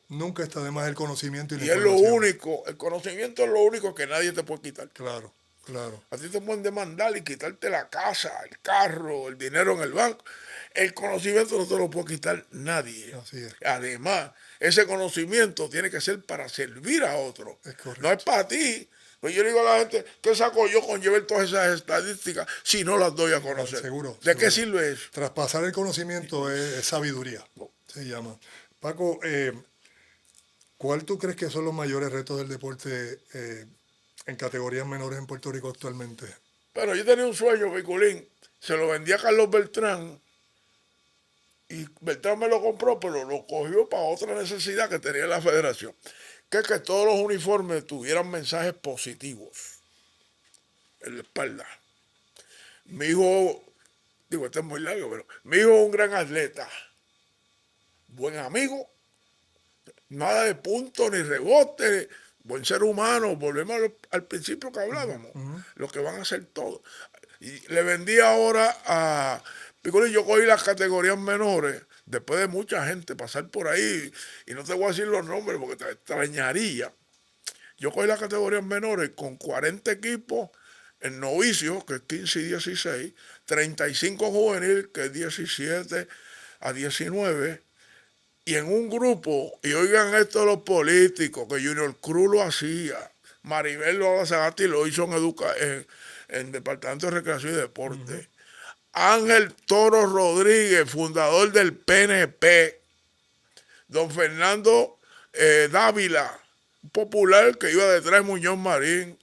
Speaker 1: Nunca está de más el conocimiento y la
Speaker 3: y es lo
Speaker 1: información.
Speaker 3: único, el conocimiento es lo único que nadie te puede quitar.
Speaker 1: Claro, claro.
Speaker 3: A ti te pueden demandar y quitarte la casa, el carro, el dinero en el banco. El conocimiento no te lo puede quitar nadie.
Speaker 1: Así es.
Speaker 3: Además, ese conocimiento tiene que ser para servir a otro.
Speaker 1: Es
Speaker 3: No es
Speaker 1: correcto.
Speaker 3: para ti. Pues yo le digo a la gente, ¿qué saco yo con llevar todas esas estadísticas si no las doy a conocer?
Speaker 1: Seguro.
Speaker 3: ¿De qué
Speaker 1: Seguro.
Speaker 3: sirve eso?
Speaker 1: Traspasar el conocimiento es sabiduría. Se llama. Paco, ¿cuál tú crees que son los mayores retos del deporte en categorías menores en Puerto Rico actualmente?
Speaker 3: Pero yo tenía un sueño, Piculín. Se lo vendí a Carlos Beltrán. Y Beltrán me lo compró, pero lo cogió para otra necesidad que tenía la federación. Que es que todos los uniformes tuvieran mensajes positivos en la espalda. Mi hijo, digo, este es muy largo, pero mi hijo es un gran atleta, buen amigo nada de punto ni rebote, buen ser humano, volvemos al principio que hablábamos, lo que van a hacer todo. Y le vendí ahora a Picolín, yo cogí las categorías menores, después de mucha gente pasar por ahí, y no te voy a decir los nombres porque te extrañaría. Yo cogí las categorías menores con 40 equipos en novicios, que es 15 y 16, 35 juvenil, que es 17 a 19, y en un grupo, y oigan esto los políticos, que Junior Cruz lo hacía, Maribel Lola Sagasti lo hizo en Departamento de Recreación y Deporte. Ángel Toro Rodríguez, fundador del PNP, don Fernando Dávila, popular que iba detrás de Muñoz Marín,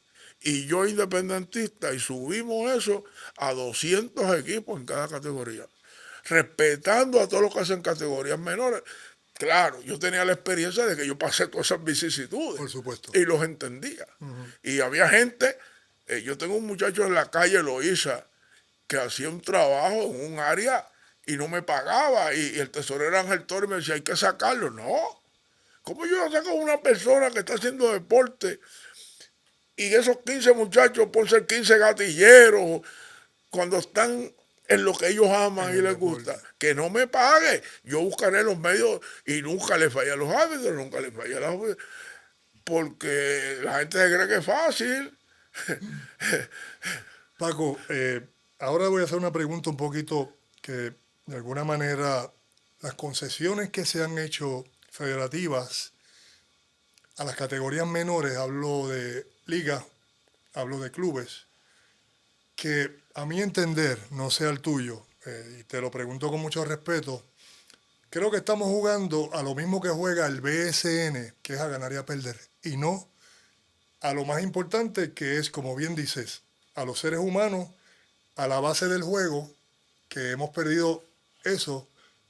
Speaker 3: y yo independentista, y subimos eso a 200 equipos en cada categoría, respetando a todos los que hacen categorías menores. Claro, yo tenía la experiencia de que yo pasé todas esas vicisitudes.
Speaker 1: Por supuesto.
Speaker 3: Y los entendía. Y había gente, yo tengo un muchacho en la calle, Loíza, que hacía un trabajo en un área y no me pagaba. Y el tesorero Ángel Torres me decía, hay que sacarlo. No. ¿Cómo yo saco a una persona que está haciendo deporte y esos 15 muchachos por ser 15 gatilleros, cuando están en lo que ellos aman y les gusta, que no me pague? Yo buscaré los medios y nunca le falla a los árbitros, nunca le falla a los árbitros, porque la gente se cree que es fácil.
Speaker 1: Paco, ahora voy a hacer una pregunta un poquito que de alguna manera las concesiones que se han hecho federativas a las categorías menores, hablo de ligas, hablo de clubes, que a mi entender, no sea el tuyo, y te lo pregunto con mucho respeto, creo que estamos jugando a lo mismo que juega el BSN, que es a ganar y a perder, y no a lo más importante, que es, como bien dices, a los seres humanos, a la base del juego, que hemos perdido eso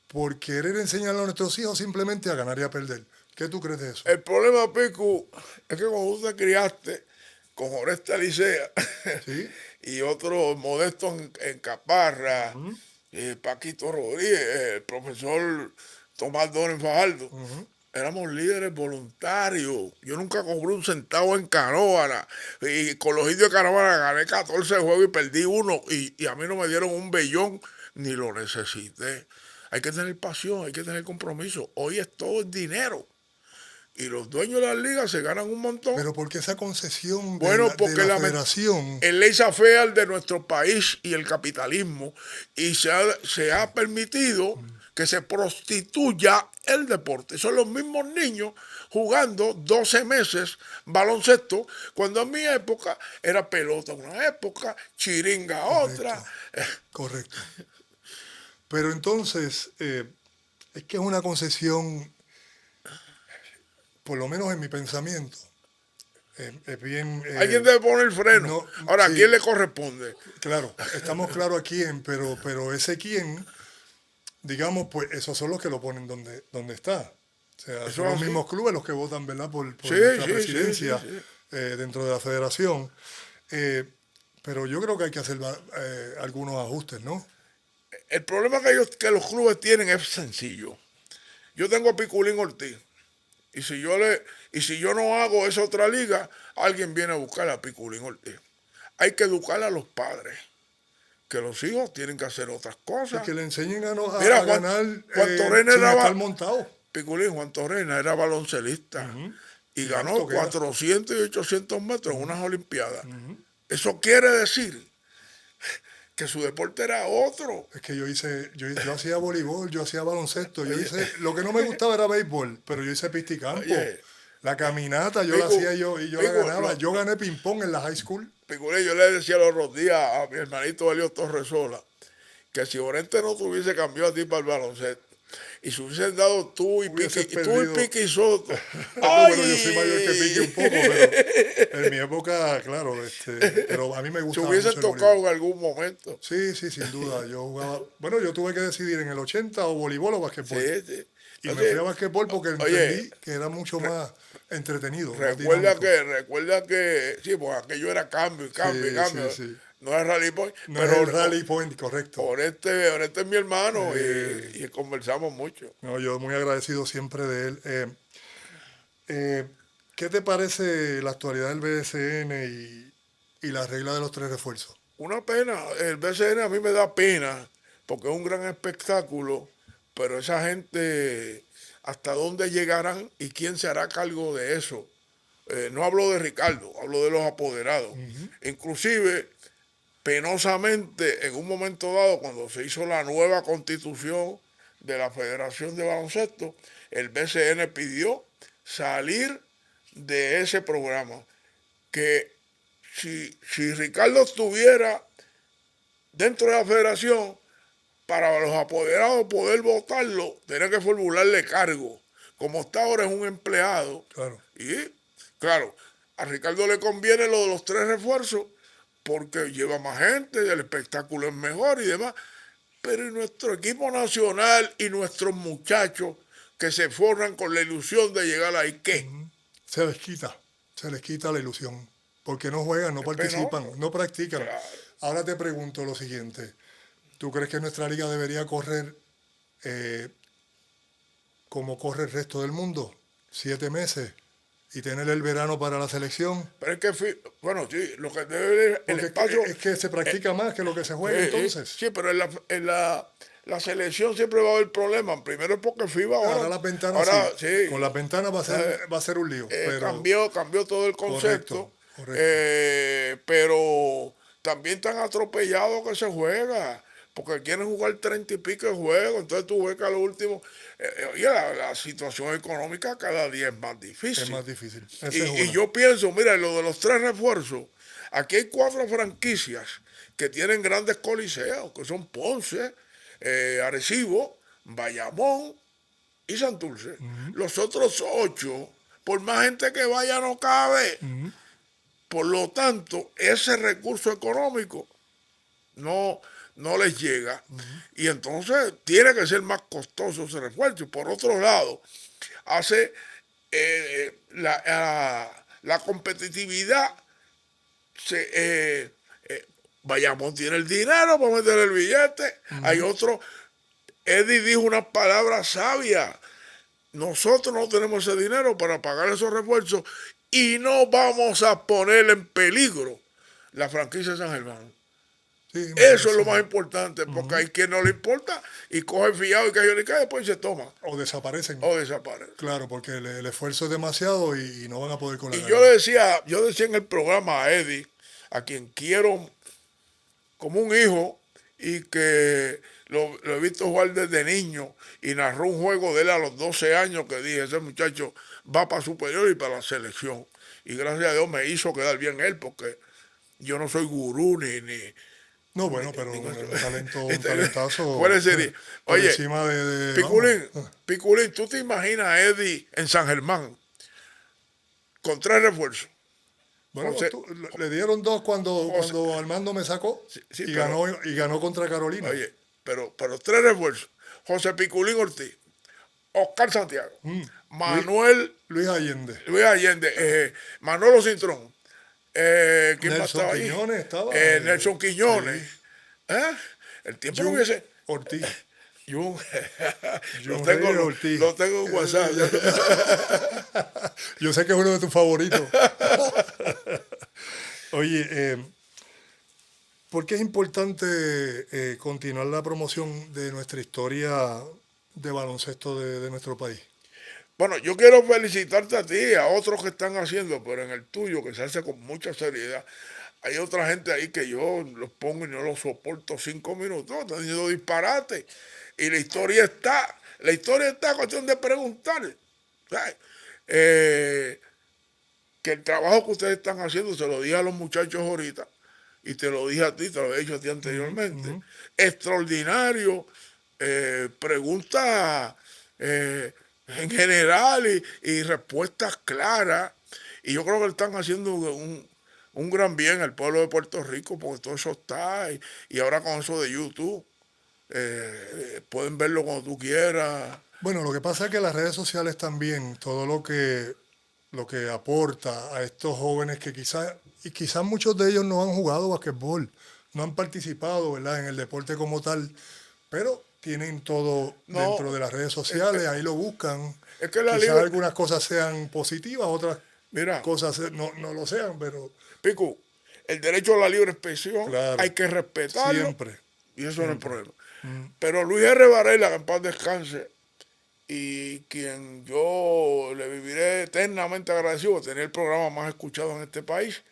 Speaker 1: por querer enseñarle a nuestros hijos simplemente a ganar y a perder. ¿Qué tú crees de eso?
Speaker 3: El problema, Pico, es que cuando tú te criaste con Oreste Licea
Speaker 1: ¿Sí?
Speaker 3: y otros modestos en Caparra, Paquito Rodríguez, el profesor Tomás Donen Fajardo, éramos líderes voluntarios. Yo nunca cobré un centavo en Canóvana. Y con los indios de Canóvana gané 14 juegos y perdí uno. Y a mí no me dieron un bellón, ni lo necesité. Hay que tener pasión, hay que tener compromiso. Hoy es todo el dinero. Y los dueños de las ligas se ganan un montón.
Speaker 1: Pero porque esa concesión
Speaker 3: Bueno,
Speaker 1: de
Speaker 3: porque
Speaker 1: la federación...
Speaker 3: el laissez-faire de nuestro país y el capitalismo, y se ha permitido que se prostituya el deporte. Son los mismos niños jugando 12 meses baloncesto, cuando en mi época era pelota una época, chiringa otra.
Speaker 1: Correcto. Pero entonces, es que es una concesión, por lo menos en mi pensamiento, es bien...
Speaker 3: Alguien debe poner el freno.
Speaker 1: no,
Speaker 3: Ahora, ¿a
Speaker 1: sí.
Speaker 3: quién le corresponde?
Speaker 1: Claro, estamos claros a quién, pero ese quién, digamos, pues esos son los que lo ponen donde está. O sea, son los mismos clubes los que votan, ¿verdad?, por nuestra presidencia dentro de la federación. Pero yo creo que hay que hacer algunos ajustes, ¿no?
Speaker 3: El problema que los clubes tienen es sencillo. Yo tengo a Piculín Ortiz. Y si yo no hago esa otra liga, alguien viene a buscar a Piculín Ortiz. Hay que educar a los padres, que los hijos tienen que hacer otras cosas.
Speaker 1: Que le enseñen a
Speaker 3: Juan
Speaker 1: ganar
Speaker 3: Torrena
Speaker 1: sin
Speaker 3: era
Speaker 1: estar montado.
Speaker 3: Piculín, Juan Torrena era baloncelista y ganó 400 y 800 metros en unas olimpiadas. Eso quiere decir que su deporte era otro.
Speaker 1: Es que yo hacía voleibol, yo hacía baloncesto, lo que no me gustaba era béisbol, pero yo hice pisticampo. La caminata yo la hacía yo y yo la ganaba. Yo gané ping-pong en la high school.
Speaker 3: Piculín, yo le decía los otros días a mi hermanito Elio Torresola que si Orente no te hubiese cambiado a ti para el baloncesto y se hubiesen dado tú y Piqui Soto.
Speaker 1: Bueno, yo soy mayor que Piqui un poco, pero en mi época, claro, pero a mí me gustaba.
Speaker 3: Se hubiesen tocado en algún momento.
Speaker 1: Sí, sin duda. Yo jugaba, bueno, yo tuve que decidir en el 80 o voleibol o basquetbol.
Speaker 3: Sí.
Speaker 1: Y me fui a basquetbol porque entendí que era mucho más entretenido.
Speaker 3: Recuerda que, sí, pues aquello era cambio.
Speaker 1: Sí.
Speaker 3: No es Rally Point.
Speaker 1: No es el Rally Point, correcto.
Speaker 3: Oreste es mi hermano y conversamos mucho.
Speaker 1: No, yo muy agradecido siempre de él. Eh, ¿Qué te parece la actualidad del BSN y la regla de los 3 refuerzos?
Speaker 3: Una pena, el BCN a mí me da pena porque es un gran espectáculo, pero esa gente, ¿hasta dónde llegarán y quién se hará cargo de eso? No hablo de Ricardo, hablo de los apoderados. Inclusive, penosamente, en un momento dado, cuando se hizo la nueva constitución de la Federación de Baloncesto, el BCN pidió salir de ese programa, que si Ricardo estuviera dentro de la federación, para los apoderados poder votarlo, tenía que formularle cargo. Como está ahora es un empleado.
Speaker 1: Claro.
Speaker 3: Y, claro, a Ricardo le conviene lo de los 3 refuerzos porque lleva más gente, el espectáculo es mejor y demás. Pero ¿y nuestro equipo nacional y nuestros muchachos que se forran con la ilusión de llegar ahí, qué?
Speaker 1: Se les quita la ilusión, porque no juegan, no
Speaker 3: Es
Speaker 1: participan,
Speaker 3: penoso.
Speaker 1: no practican.
Speaker 3: Claro.
Speaker 1: Ahora te pregunto lo siguiente, ¿tú crees que nuestra liga debería correr eh, como corre el resto del mundo? 7 meses y tener el verano para la selección.
Speaker 3: Pero es que, bueno, sí, lo que debe el
Speaker 1: Porque
Speaker 3: espacio.
Speaker 1: es que se practica más que lo que se juega entonces.
Speaker 3: Sí, pero la selección siempre va a haber problemas. Primero porque FIBA
Speaker 1: Ahora
Speaker 3: ahora.
Speaker 1: las ventanas
Speaker 3: Ahora,
Speaker 1: sí.
Speaker 3: sí.
Speaker 1: Con las ventanas va a ser un lío. Pero
Speaker 3: Cambió todo el concepto.
Speaker 1: correcto.
Speaker 3: Pero también tan atropellado que se juega. Porque quieren jugar 30 y pico de juegos. Entonces tú ves que a lo último. Oye, la situación económica cada día es más difícil.
Speaker 1: Es más difícil.
Speaker 3: Y yo pienso, mira, lo de los 3 refuerzos. Aquí hay 4 franquicias que tienen grandes coliseos, que son Ponce, Arecibo, Bayamón y Santurce. Los otros 8, por más gente que vaya, no cabe. Por lo tanto, ese recurso económico no les llega. Y entonces tiene que ser más costoso ese refuerzo. Por otro lado, hace la competitividad. Bayamón tiene el dinero para meter el billete. Hay otro. Eddie dijo unas palabras sabias. Nosotros no tenemos ese dinero para pagar esos refuerzos y no vamos a poner en peligro la franquicia de San Germán.
Speaker 1: Sí,
Speaker 3: Eso es lo más importante, porque hay quien no le importa y coge el fiado y cayó y después se toma.
Speaker 1: O desaparecen.
Speaker 3: O desaparece.
Speaker 1: Claro, porque el esfuerzo es demasiado y no van a poder con la
Speaker 3: Y
Speaker 1: gana.
Speaker 3: yo decía en el programa a Eddie, a quien quiero como un hijo y que lo he visto jugar desde niño y narró un juego de él a los 12 años que dije, ese muchacho va para superior y para la selección. Y gracias a Dios me hizo quedar bien él porque yo no soy gurú ni
Speaker 1: No, bueno, pero un talentazo
Speaker 3: ¿Cuál sería?
Speaker 1: por
Speaker 3: Oye,
Speaker 1: encima
Speaker 3: Piculín,
Speaker 1: vamos.
Speaker 3: Piculín, ¿tú te imaginas a Eddie en San Germán con 3 refuerzos?
Speaker 1: Bueno,
Speaker 3: José,
Speaker 1: le dieron 2
Speaker 3: José,
Speaker 1: cuando Armando me sacó
Speaker 3: sí,
Speaker 1: y
Speaker 3: pero,
Speaker 1: ganó contra Carolina.
Speaker 3: oye, pero 3 refuerzos. José Piculín Ortiz, Oscar Santiago, Manuel
Speaker 1: Luis Allende.
Speaker 3: Luis Allende, Manolo Cintrón, ¿quién más
Speaker 1: Nelson
Speaker 3: estaba ahí?
Speaker 1: Quiñones estaba.
Speaker 3: Nelson Quiñones.
Speaker 1: Sí.
Speaker 3: El tiempo no
Speaker 1: Jun
Speaker 3: hubiese.
Speaker 1: Ortiz.
Speaker 3: Jun,
Speaker 1: Jun Reyes Ortiz.
Speaker 3: lo tengo en WhatsApp.
Speaker 1: Yo sé que es uno de tus favoritos. Oye, ¿por qué es importante continuar la promoción de nuestra historia de baloncesto de nuestro país?
Speaker 3: Bueno, yo quiero felicitarte a ti y a otros que están haciendo, pero en el tuyo, que se hace con mucha seriedad. Hay otra gente ahí que yo los pongo y no los soporto 5 minutos, están diciendo disparate. Y la historia está, cuestión de preguntar. ¿Sabes? Que el trabajo que ustedes están haciendo, se lo dije a los muchachos ahorita, y te lo dije a ti, te lo he dicho a ti anteriormente. Extraordinario, preguntas en general y respuestas claras. Y yo creo que están haciendo un gran bien al pueblo de Puerto Rico, porque todo eso está, y ahora con eso de YouTube, pueden verlo cuando tú quieras.
Speaker 1: Bueno, lo que pasa es que las redes sociales también, todo lo que aporta a estos jóvenes que quizás muchos de ellos no han jugado basquetbol, no han participado, ¿verdad?, en el deporte como tal, pero tienen todo
Speaker 3: No,
Speaker 1: dentro de las redes sociales, ahí lo buscan.
Speaker 3: es que la
Speaker 1: Quizás
Speaker 3: libre,
Speaker 1: algunas cosas sean positivas, otras
Speaker 3: mira,
Speaker 1: cosas no lo sean, pero
Speaker 3: Pico, el derecho a la libre expresión hay
Speaker 1: claro,
Speaker 3: que respetarlo
Speaker 1: siempre,
Speaker 3: y eso no es
Speaker 1: siempre.
Speaker 3: problema. Pero Luis R. Varela, que en paz descanse, y quien yo le viviré eternamente agradecido de tener el programa más escuchado en este país.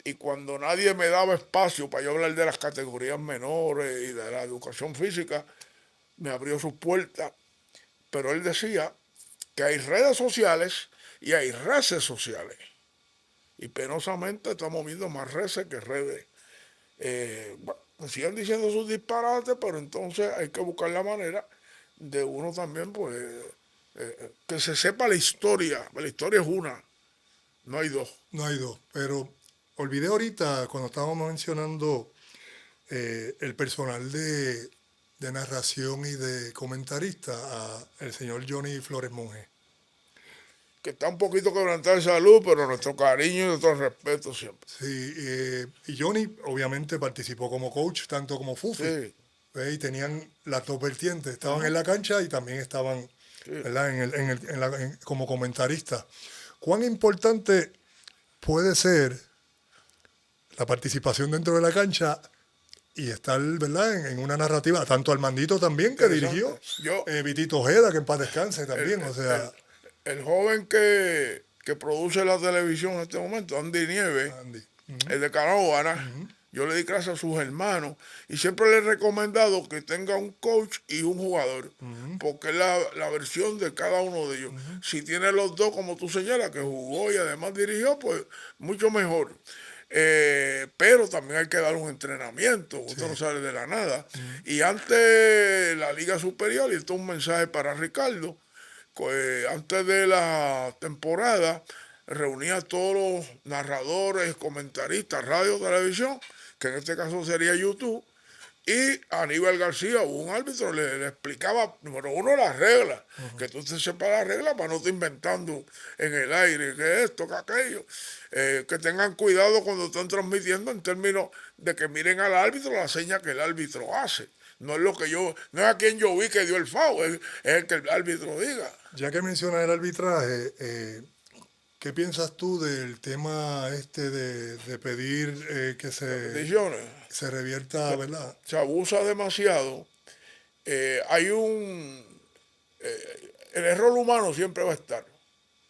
Speaker 3: Y cuando nadie me daba espacio para yo hablar de las categorías menores y de la educación física, me abrió sus puertas. Pero él decía que hay redes sociales y hay redes sociales. Y penosamente estamos viendo más redes que redes. Bueno, me siguen diciendo sus disparates, pero entonces hay que buscar la manera de uno también, pues, que se sepa la historia. La historia es una, no hay dos.
Speaker 1: No hay dos, pero olvidé ahorita cuando estábamos mencionando el personal de narración y de comentarista, a el señor Johnny Flores Monge.
Speaker 3: Que está un poquito quebrantada de salud, pero nuestro cariño y nuestro respeto siempre.
Speaker 1: Sí, y Johnny obviamente participó como coach, tanto como Fufi.
Speaker 3: Sí,
Speaker 1: Y tenían las dos vertientes, estaban
Speaker 3: ajá,
Speaker 1: en la cancha y también estaban,
Speaker 3: sí.
Speaker 1: ¿verdad? Como comentaristas. ¿Cuán importante puede ser la participación dentro de la cancha y estar, ¿verdad? En una narrativa, tanto Armandito también que dirigió,
Speaker 3: Interesante. Yo,
Speaker 1: Vitito Ojeda, que en paz descanse
Speaker 3: el,
Speaker 1: también, o sea,
Speaker 3: el joven que produce la televisión en este momento, Andy Nieves,
Speaker 1: Andy.
Speaker 3: el de Canóvana, yo le di clase a sus hermanos y siempre le he recomendado que tenga un coach y un jugador, porque es la versión de cada uno de ellos. Si tiene los dos, como tú señalas, que jugó y además dirigió, pues mucho mejor. Pero también hay que dar un entrenamiento, usted no sale de la nada. Y antes la Liga Superior, y esto es un mensaje para Ricardo, antes de la temporada reunía a todos los narradores, comentaristas, radio, televisión, que en este caso sería YouTube, y Aníbal García, un árbitro, le explicaba, número uno, las reglas, que tú te sepas las reglas para no estar inventando en el aire, que esto, que aquello. Que tengan cuidado cuando están transmitiendo en términos de que miren al árbitro la seña que el árbitro hace. No es lo que no es a quien yo vi que dio el foul, es el que el árbitro diga.
Speaker 1: Ya que mencionas el arbitraje, ¿qué piensas tú del tema este de pedir que
Speaker 3: Peticiones.
Speaker 1: se revierta, ¿verdad?
Speaker 3: Se abusa demasiado. Hay el error humano siempre va a estar.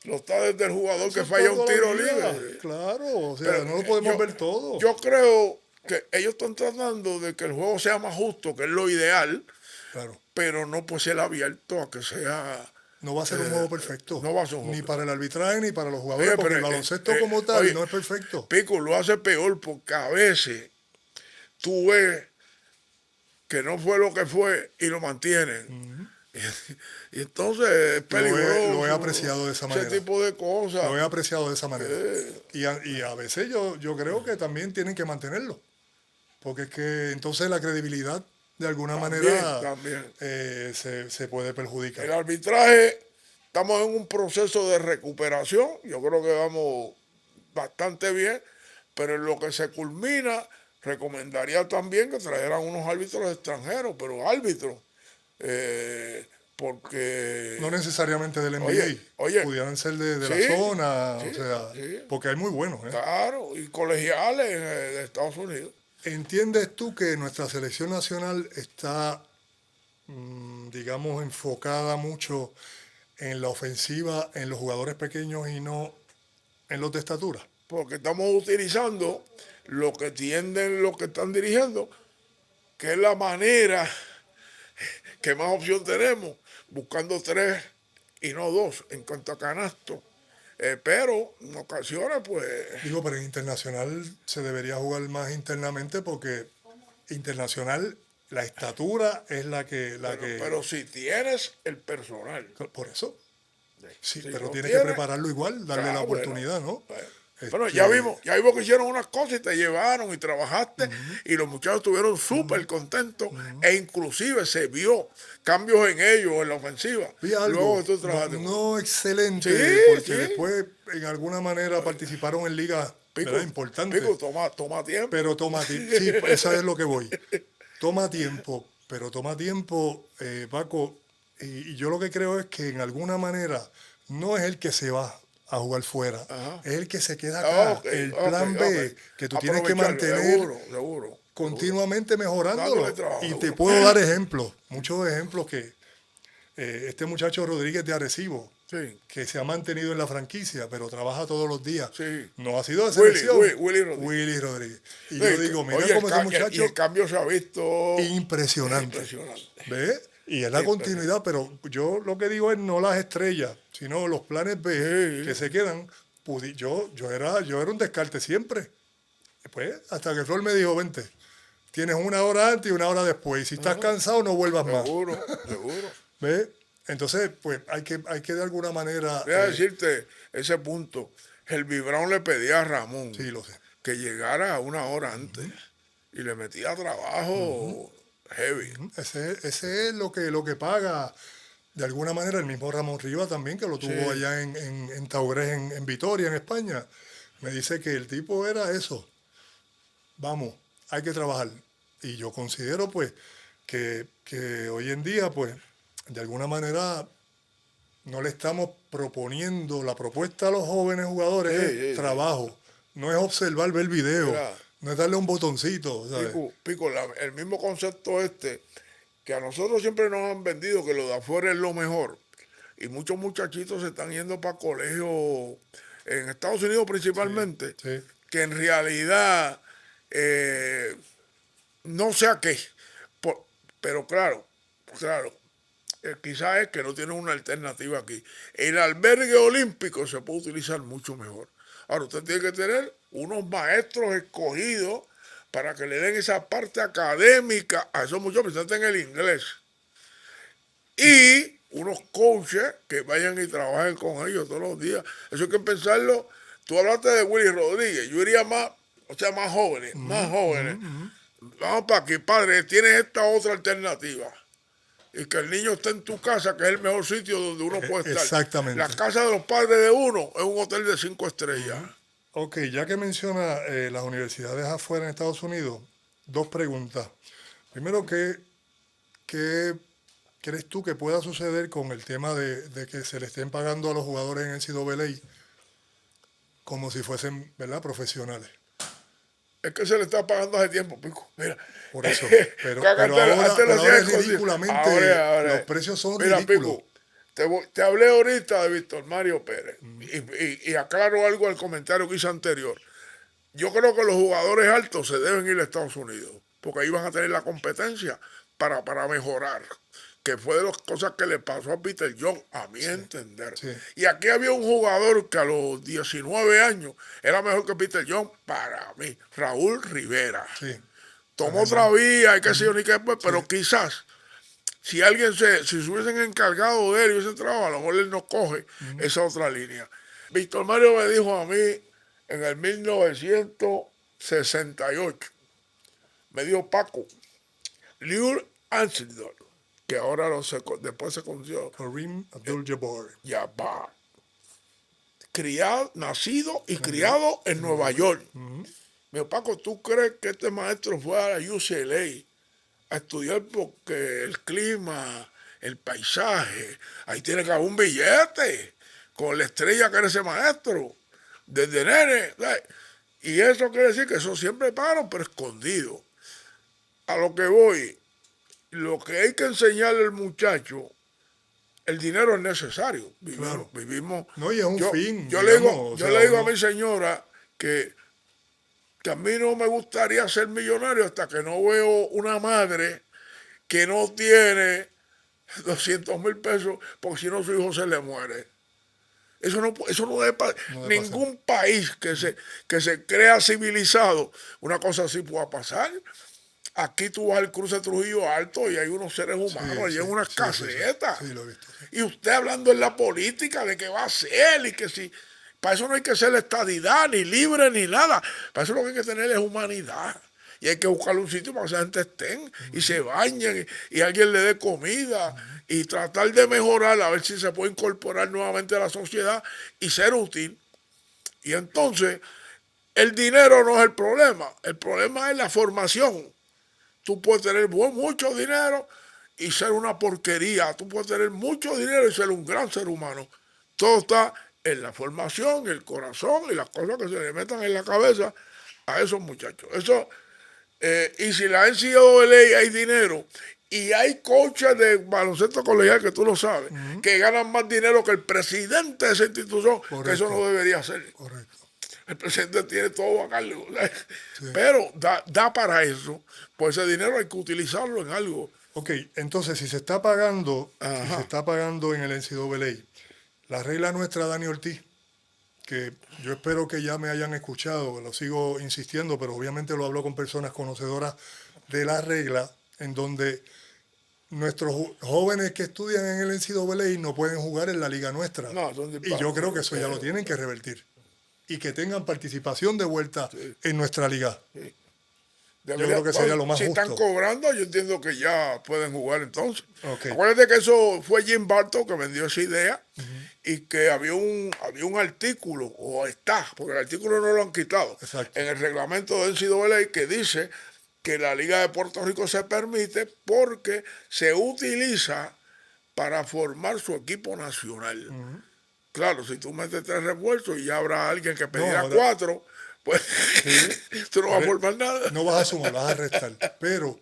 Speaker 3: Lo está desde el jugador
Speaker 1: Eso
Speaker 3: que
Speaker 1: es
Speaker 3: falla un
Speaker 1: toda la
Speaker 3: tiro
Speaker 1: vida,
Speaker 3: libre.
Speaker 1: claro, o sea,
Speaker 3: Pero
Speaker 1: no lo podemos ver todo.
Speaker 3: yo creo que ellos están tratando de que el juego sea más justo, que es lo ideal,
Speaker 1: Claro,
Speaker 3: pero no puede ser abierto a que sea.
Speaker 1: no va a ser un juego perfecto,
Speaker 3: No va a ser un
Speaker 1: ni
Speaker 3: juego.
Speaker 1: para el arbitraje ni para los jugadores,
Speaker 3: Oye,
Speaker 1: porque
Speaker 3: pero,
Speaker 1: el baloncesto como tal
Speaker 3: oye,
Speaker 1: no es perfecto.
Speaker 3: Pico lo hace peor porque a veces tú ves que no fue lo que fue y lo mantienen. Y entonces es
Speaker 1: Lo he
Speaker 3: peligroso
Speaker 1: apreciado de esa
Speaker 3: ese
Speaker 1: manera.
Speaker 3: tipo de cosas.
Speaker 1: Lo he apreciado de esa manera. Y a veces yo creo que también tienen que mantenerlo. Porque es que entonces la credibilidad de alguna
Speaker 3: También,
Speaker 1: manera
Speaker 3: también.
Speaker 1: se puede perjudicar.
Speaker 3: El arbitraje, estamos en un proceso de recuperación. Yo creo que vamos bastante bien, pero en lo que se culmina, recomendaría también que trajeran unos árbitros extranjeros, pero árbitros. Porque,
Speaker 1: No necesariamente del
Speaker 3: oye,
Speaker 1: NBA, pudieran ser de la
Speaker 3: sí,
Speaker 1: zona,
Speaker 3: sí,
Speaker 1: o sea,
Speaker 3: sí,
Speaker 1: porque hay muy buenos.
Speaker 3: claro, y colegiales de Estados Unidos.
Speaker 1: ¿Entiendes tú que nuestra selección nacional está, digamos, enfocada mucho en la ofensiva, en los jugadores pequeños y no en los de estatura?
Speaker 3: Porque estamos utilizando lo que tienden los que están dirigiendo, que es la manera que más opción tenemos, buscando tres y no dos en cuanto a canasto. Pero en ocasiones, pues,
Speaker 1: Digo, pero en internacional se debería jugar más internamente porque internacional la estatura es
Speaker 3: pero si tienes el personal,
Speaker 1: por eso, sí,
Speaker 3: si
Speaker 1: pero
Speaker 3: lo
Speaker 1: tienes que
Speaker 3: tienes,
Speaker 1: prepararlo igual, darle la
Speaker 3: bueno,
Speaker 1: oportunidad, ¿no?
Speaker 3: bueno. Bueno,
Speaker 1: Este,
Speaker 3: ya vimos que hicieron unas cosas y te llevaron y trabajaste y los muchachos estuvieron súper contentos e inclusive se vio cambios en ellos en la ofensiva.
Speaker 1: vi
Speaker 3: Luego
Speaker 1: algo,
Speaker 3: que tú
Speaker 1: no,
Speaker 3: trabajaste.
Speaker 1: no excelente,
Speaker 3: Sí,
Speaker 1: porque
Speaker 3: sí.
Speaker 1: después en alguna manera participaron en ligas, ¿verdad?
Speaker 3: Pico,
Speaker 1: Importantes,
Speaker 3: Pico, toma tiempo.
Speaker 1: pero toma tiempo, sí, esa es lo que voy, toma tiempo. pero toma tiempo, Paco, y yo lo que creo es que en alguna manera no es el que se va a jugar fuera,
Speaker 3: Ajá.
Speaker 1: es el que se queda
Speaker 3: Ah,
Speaker 1: acá.
Speaker 3: ok,
Speaker 1: El
Speaker 3: ok,
Speaker 1: plan
Speaker 3: ok.
Speaker 1: B, que tú tienes que
Speaker 3: Aprovecharlo,
Speaker 1: mantener
Speaker 3: seguro, seguro, seguro.
Speaker 1: continuamente
Speaker 3: Dándole
Speaker 1: mejorándolo.
Speaker 3: trabajo,
Speaker 1: Y te
Speaker 3: seguro.
Speaker 1: puedo dar ejemplos, muchos ejemplos que este muchacho Rodríguez de Arecibo,
Speaker 3: Sí,
Speaker 1: que se ha mantenido en la franquicia, pero trabaja todos los días,
Speaker 3: sí.
Speaker 1: no ha sido de selección,
Speaker 3: Willy Rodríguez.
Speaker 1: Willy Rodríguez. Y yo
Speaker 3: Sí,
Speaker 1: digo, mira
Speaker 3: oye,
Speaker 1: cómo ese
Speaker 3: y el
Speaker 1: muchacho,
Speaker 3: cambio se ha visto
Speaker 1: impresionante.
Speaker 3: impresionante.
Speaker 1: ¿Ves? Y es la
Speaker 3: Impresionante.
Speaker 1: continuidad, pero yo lo que digo es no las estrellas, sino los planes B que
Speaker 3: Sí,
Speaker 1: se quedan. Yo era un descarte siempre. Pues, hasta que Flor me dijo, vente, tienes una hora antes y una hora después. Y si estás
Speaker 3: ajá,
Speaker 1: cansado, no vuelvas más.
Speaker 3: seguro, seguro.
Speaker 1: ¿Ves? Entonces, pues hay que de alguna manera,
Speaker 3: Voy a decirte ese punto. El Brown le pedía a
Speaker 1: sí,
Speaker 3: Ramón
Speaker 1: lo sé.
Speaker 3: que llegara una hora antes y le metía trabajo heavy.
Speaker 1: Ese es lo que paga de alguna manera el mismo Ramón Rivas también, que lo tuvo
Speaker 3: Sí,
Speaker 1: allá en Taurés, en Vitoria, en España. Me dice que el tipo era eso. Vamos, hay que trabajar. Y yo considero, pues, que hoy en día, pues, de alguna manera no le estamos proponiendo la propuesta a los jóvenes jugadores
Speaker 3: sí,
Speaker 1: es
Speaker 3: sí, sí.
Speaker 1: trabajo. No es observar, ver video.
Speaker 3: Mira,
Speaker 1: No es darle un botoncito, ¿sabes?
Speaker 3: Pico, el mismo concepto que a nosotros siempre nos han vendido que lo de afuera es lo mejor. Y muchos muchachitos se están yendo para colegios en Estados Unidos
Speaker 1: Sí,
Speaker 3: principalmente,
Speaker 1: sí.
Speaker 3: que en realidad eh, no sé a qué. Por- pero claro, quizás es que no tienen una alternativa aquí. El albergue olímpico se puede utilizar mucho mejor. Ahora, usted tiene que tener unos maestros escogidos para que le den esa parte académica a esos muchachos que en el inglés. Y unos coaches que vayan y trabajen con ellos todos los días. Eso hay que pensarlo. Tú hablaste de Willy Rodríguez. Yo iría más, o sea, más jóvenes, más jóvenes. Vamos para aquí, padre, tienes esta otra alternativa. Y que el niño esté en tu casa, que es el mejor sitio donde uno puede estar. La
Speaker 1: Exactamente.
Speaker 3: casa de los padres de uno es un hotel de 5 estrellas.
Speaker 1: Ok, ya que menciona las universidades afuera en Estados Unidos, dos preguntas. Primero, ¿qué crees tú que pueda suceder con el tema de que se le estén pagando a los jugadores en NCAA como si fuesen, ¿verdad?, profesionales?
Speaker 3: Es que se le está pagando hace tiempo, pico. Mira,
Speaker 1: Por eso. Pero,
Speaker 3: Caca,
Speaker 1: pero ahora,
Speaker 3: antes lo
Speaker 1: pero
Speaker 3: hacía
Speaker 1: ahora es
Speaker 3: escondido.
Speaker 1: ridículamente, los
Speaker 3: Ahora.
Speaker 1: precios son
Speaker 3: Mira,
Speaker 1: ridículos.
Speaker 3: pico, te hablé ahorita de Víctor Mario Pérez. Y aclaro algo al comentario que hice anterior. Yo creo que los jugadores altos se deben ir a Estados Unidos, porque ahí van a tener la competencia para mejorar, que fue de las cosas que le pasó a Peter Young, a mi entender.
Speaker 1: Sí,
Speaker 3: Y aquí había un jugador que a los 19 años era mejor que Peter Young para mí, Raúl Rivera.
Speaker 1: sí,
Speaker 3: Tomó
Speaker 1: también
Speaker 3: otra
Speaker 1: bien.
Speaker 3: vía, y qué sé yo, ni qué, pues,
Speaker 1: Sí,
Speaker 3: pero quizás si se hubiesen encargado de él y ese trabajo, a lo mejor él no coge esa otra línea. Víctor Mario me dijo a mí en el 1968, me dijo Paco, Liu Ansidor, que ahora después se conoció,
Speaker 1: Kareem Abdul-Jabbar.
Speaker 3: ya va, criado, nacido y
Speaker 1: New York,
Speaker 3: criado en
Speaker 1: en Nueva
Speaker 3: Nueva
Speaker 1: York.
Speaker 3: York. Me dijo, Paco, ¿tú crees que este maestro fue a la UCLA a estudiar porque el clima, el paisaje, ahí tiene que haber un billete con la estrella que era ese maestro, desde nene? ¿Sabes? Y eso quiere decir que eso siempre pagan, pero escondido. A lo que voy, lo que hay que enseñarle al muchacho, el dinero es necesario.
Speaker 1: Claro.
Speaker 3: Vivimos.
Speaker 1: No, y es un
Speaker 3: Yo,
Speaker 1: fin,
Speaker 3: yo le
Speaker 1: digamos,
Speaker 3: digo,
Speaker 1: o
Speaker 3: yo
Speaker 1: sea,
Speaker 3: le digo a
Speaker 1: uno,
Speaker 3: mi señora que a mí no me gustaría ser millonario hasta que no veo una madre que no tiene 200,000 pesos porque si no su hijo se le muere. Eso no debe pasar.
Speaker 1: no debe pasar.
Speaker 3: Ningún país que se crea civilizado, una cosa así pueda pasar. Aquí tú vas al cruce Trujillo Alto y hay unos seres
Speaker 1: Sí,
Speaker 3: humanos allí
Speaker 1: sí,
Speaker 3: en unas
Speaker 1: sí, sí, sí,
Speaker 3: casetas.
Speaker 1: sí, lo he visto. Sí.
Speaker 3: Y usted hablando en la política de qué va a hacer y que si. Para eso no hay que ser estadidad, ni libre, ni nada. Para eso lo que hay que tener es humanidad. Y hay que buscar un sitio para que esa gente estén y se bañen y alguien le dé comida y tratar de mejorar a ver si se puede incorporar nuevamente a la sociedad y ser útil. Y entonces el dinero no es el problema es la formación. tú puedes tener mucho dinero y ser una porquería. Tú puedes tener mucho dinero y ser un gran ser humano. Todo está en la formación, el corazón y las cosas que se le metan en la cabeza a esos muchachos. Eso, y si la NCAA hay dinero y hay coaches de baloncesto colegial, que tú lo sabes, que ganan más dinero que el presidente de esa institución, que eso no debería ser.
Speaker 1: Correcto.
Speaker 3: El presidente tiene todo a cargo.
Speaker 1: Sí.
Speaker 3: Pero da para eso. Pues ese dinero hay que utilizarlo en algo.
Speaker 1: Ok, entonces si se está pagando,
Speaker 3: Ajá.
Speaker 1: si se está pagando en el NCAA, la regla nuestra, Dani Ortiz, que yo espero que ya me hayan escuchado, lo sigo insistiendo, pero obviamente lo hablo con personas conocedoras de la regla, en donde nuestros jóvenes que estudian en el NCAA no pueden jugar en la liga nuestra.
Speaker 3: No, son
Speaker 1: y yo
Speaker 3: disparates.
Speaker 1: creo que eso ya lo tienen que revertir. Y que tengan participación de vuelta en nuestra liga.
Speaker 3: Sí.
Speaker 1: Yo creo que sería lo más
Speaker 3: si
Speaker 1: justo.
Speaker 3: están cobrando, yo entiendo que ya pueden jugar entonces.
Speaker 1: Ok.
Speaker 3: Acuérdate que eso fue Jim Barton que vendió esa idea y que había un artículo, o está, porque el artículo no lo han quitado,
Speaker 1: Exacto.
Speaker 3: en el reglamento de NCAA que dice que la Liga de Puerto Rico se permite porque se utiliza para formar su equipo nacional. Claro, si tú metes 3 refuerzos y ya habrá alguien que pedirá
Speaker 1: ahora-
Speaker 3: 4, pues
Speaker 1: Sí.
Speaker 3: tú no vas a formar nada.
Speaker 1: No vas a sumar, vas a restar. Pero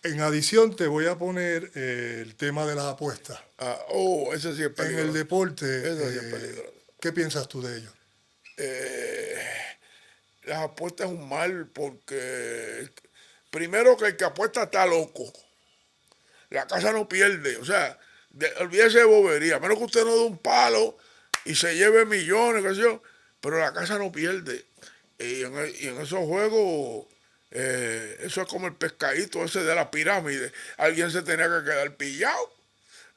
Speaker 1: en adición te voy a poner el tema de las apuestas.
Speaker 3: Ese sí es
Speaker 1: En
Speaker 3: peligroso.
Speaker 1: el deporte,
Speaker 3: Eso sí es peligroso.
Speaker 1: ¿qué piensas tú de ello?
Speaker 3: Las apuestas es un mal porque primero que el que apuesta está loco. La casa no pierde. O sea, olvídese de bobería. A menos que usted no dé un palo y se lleve millones, qué sé yo. Pero la casa no pierde. Y en esos juegos, eso es como el pescadito ese de la pirámide. Alguien se tenía que quedar pillado.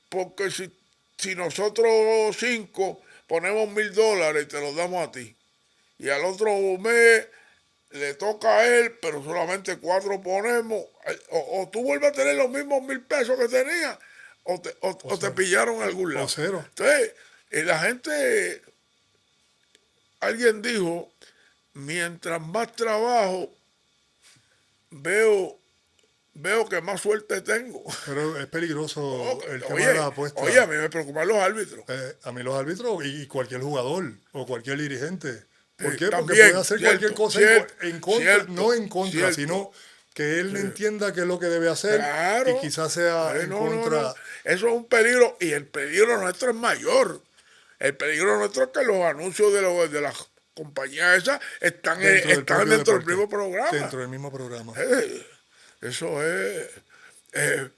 Speaker 3: Porque si nosotros 5 ponemos $1,000 y te los damos a ti, y al otro mes le toca a él, pero solamente 4 ponemos, o tú vuelves a tener los mismos $1,000 que tenías, o te pillaron en algún lado.
Speaker 1: O cero.
Speaker 3: Entonces, la gente, alguien dijo, mientras más trabajo, veo que más suerte tengo.
Speaker 1: Pero es peligroso el tema
Speaker 3: Oye,
Speaker 1: de las apuestas.
Speaker 3: oye, a mí me preocupan los árbitros.
Speaker 1: A mí los árbitros y cualquier jugador o cualquier dirigente. ¿Por qué? Porque
Speaker 3: también,
Speaker 1: puede hacer
Speaker 3: cierto,
Speaker 1: cualquier cosa en contra,
Speaker 3: cierto,
Speaker 1: no en contra,
Speaker 3: cierto.
Speaker 1: sino que él entienda qué es lo que debe hacer
Speaker 3: Claro.
Speaker 1: y quizás sea en contra.
Speaker 3: No. Eso es un peligro y el peligro nuestro es mayor. El peligro nuestro es que los anuncios de las compañías esas están dentro del mismo programa.
Speaker 1: Dentro del mismo programa.
Speaker 3: Eso es.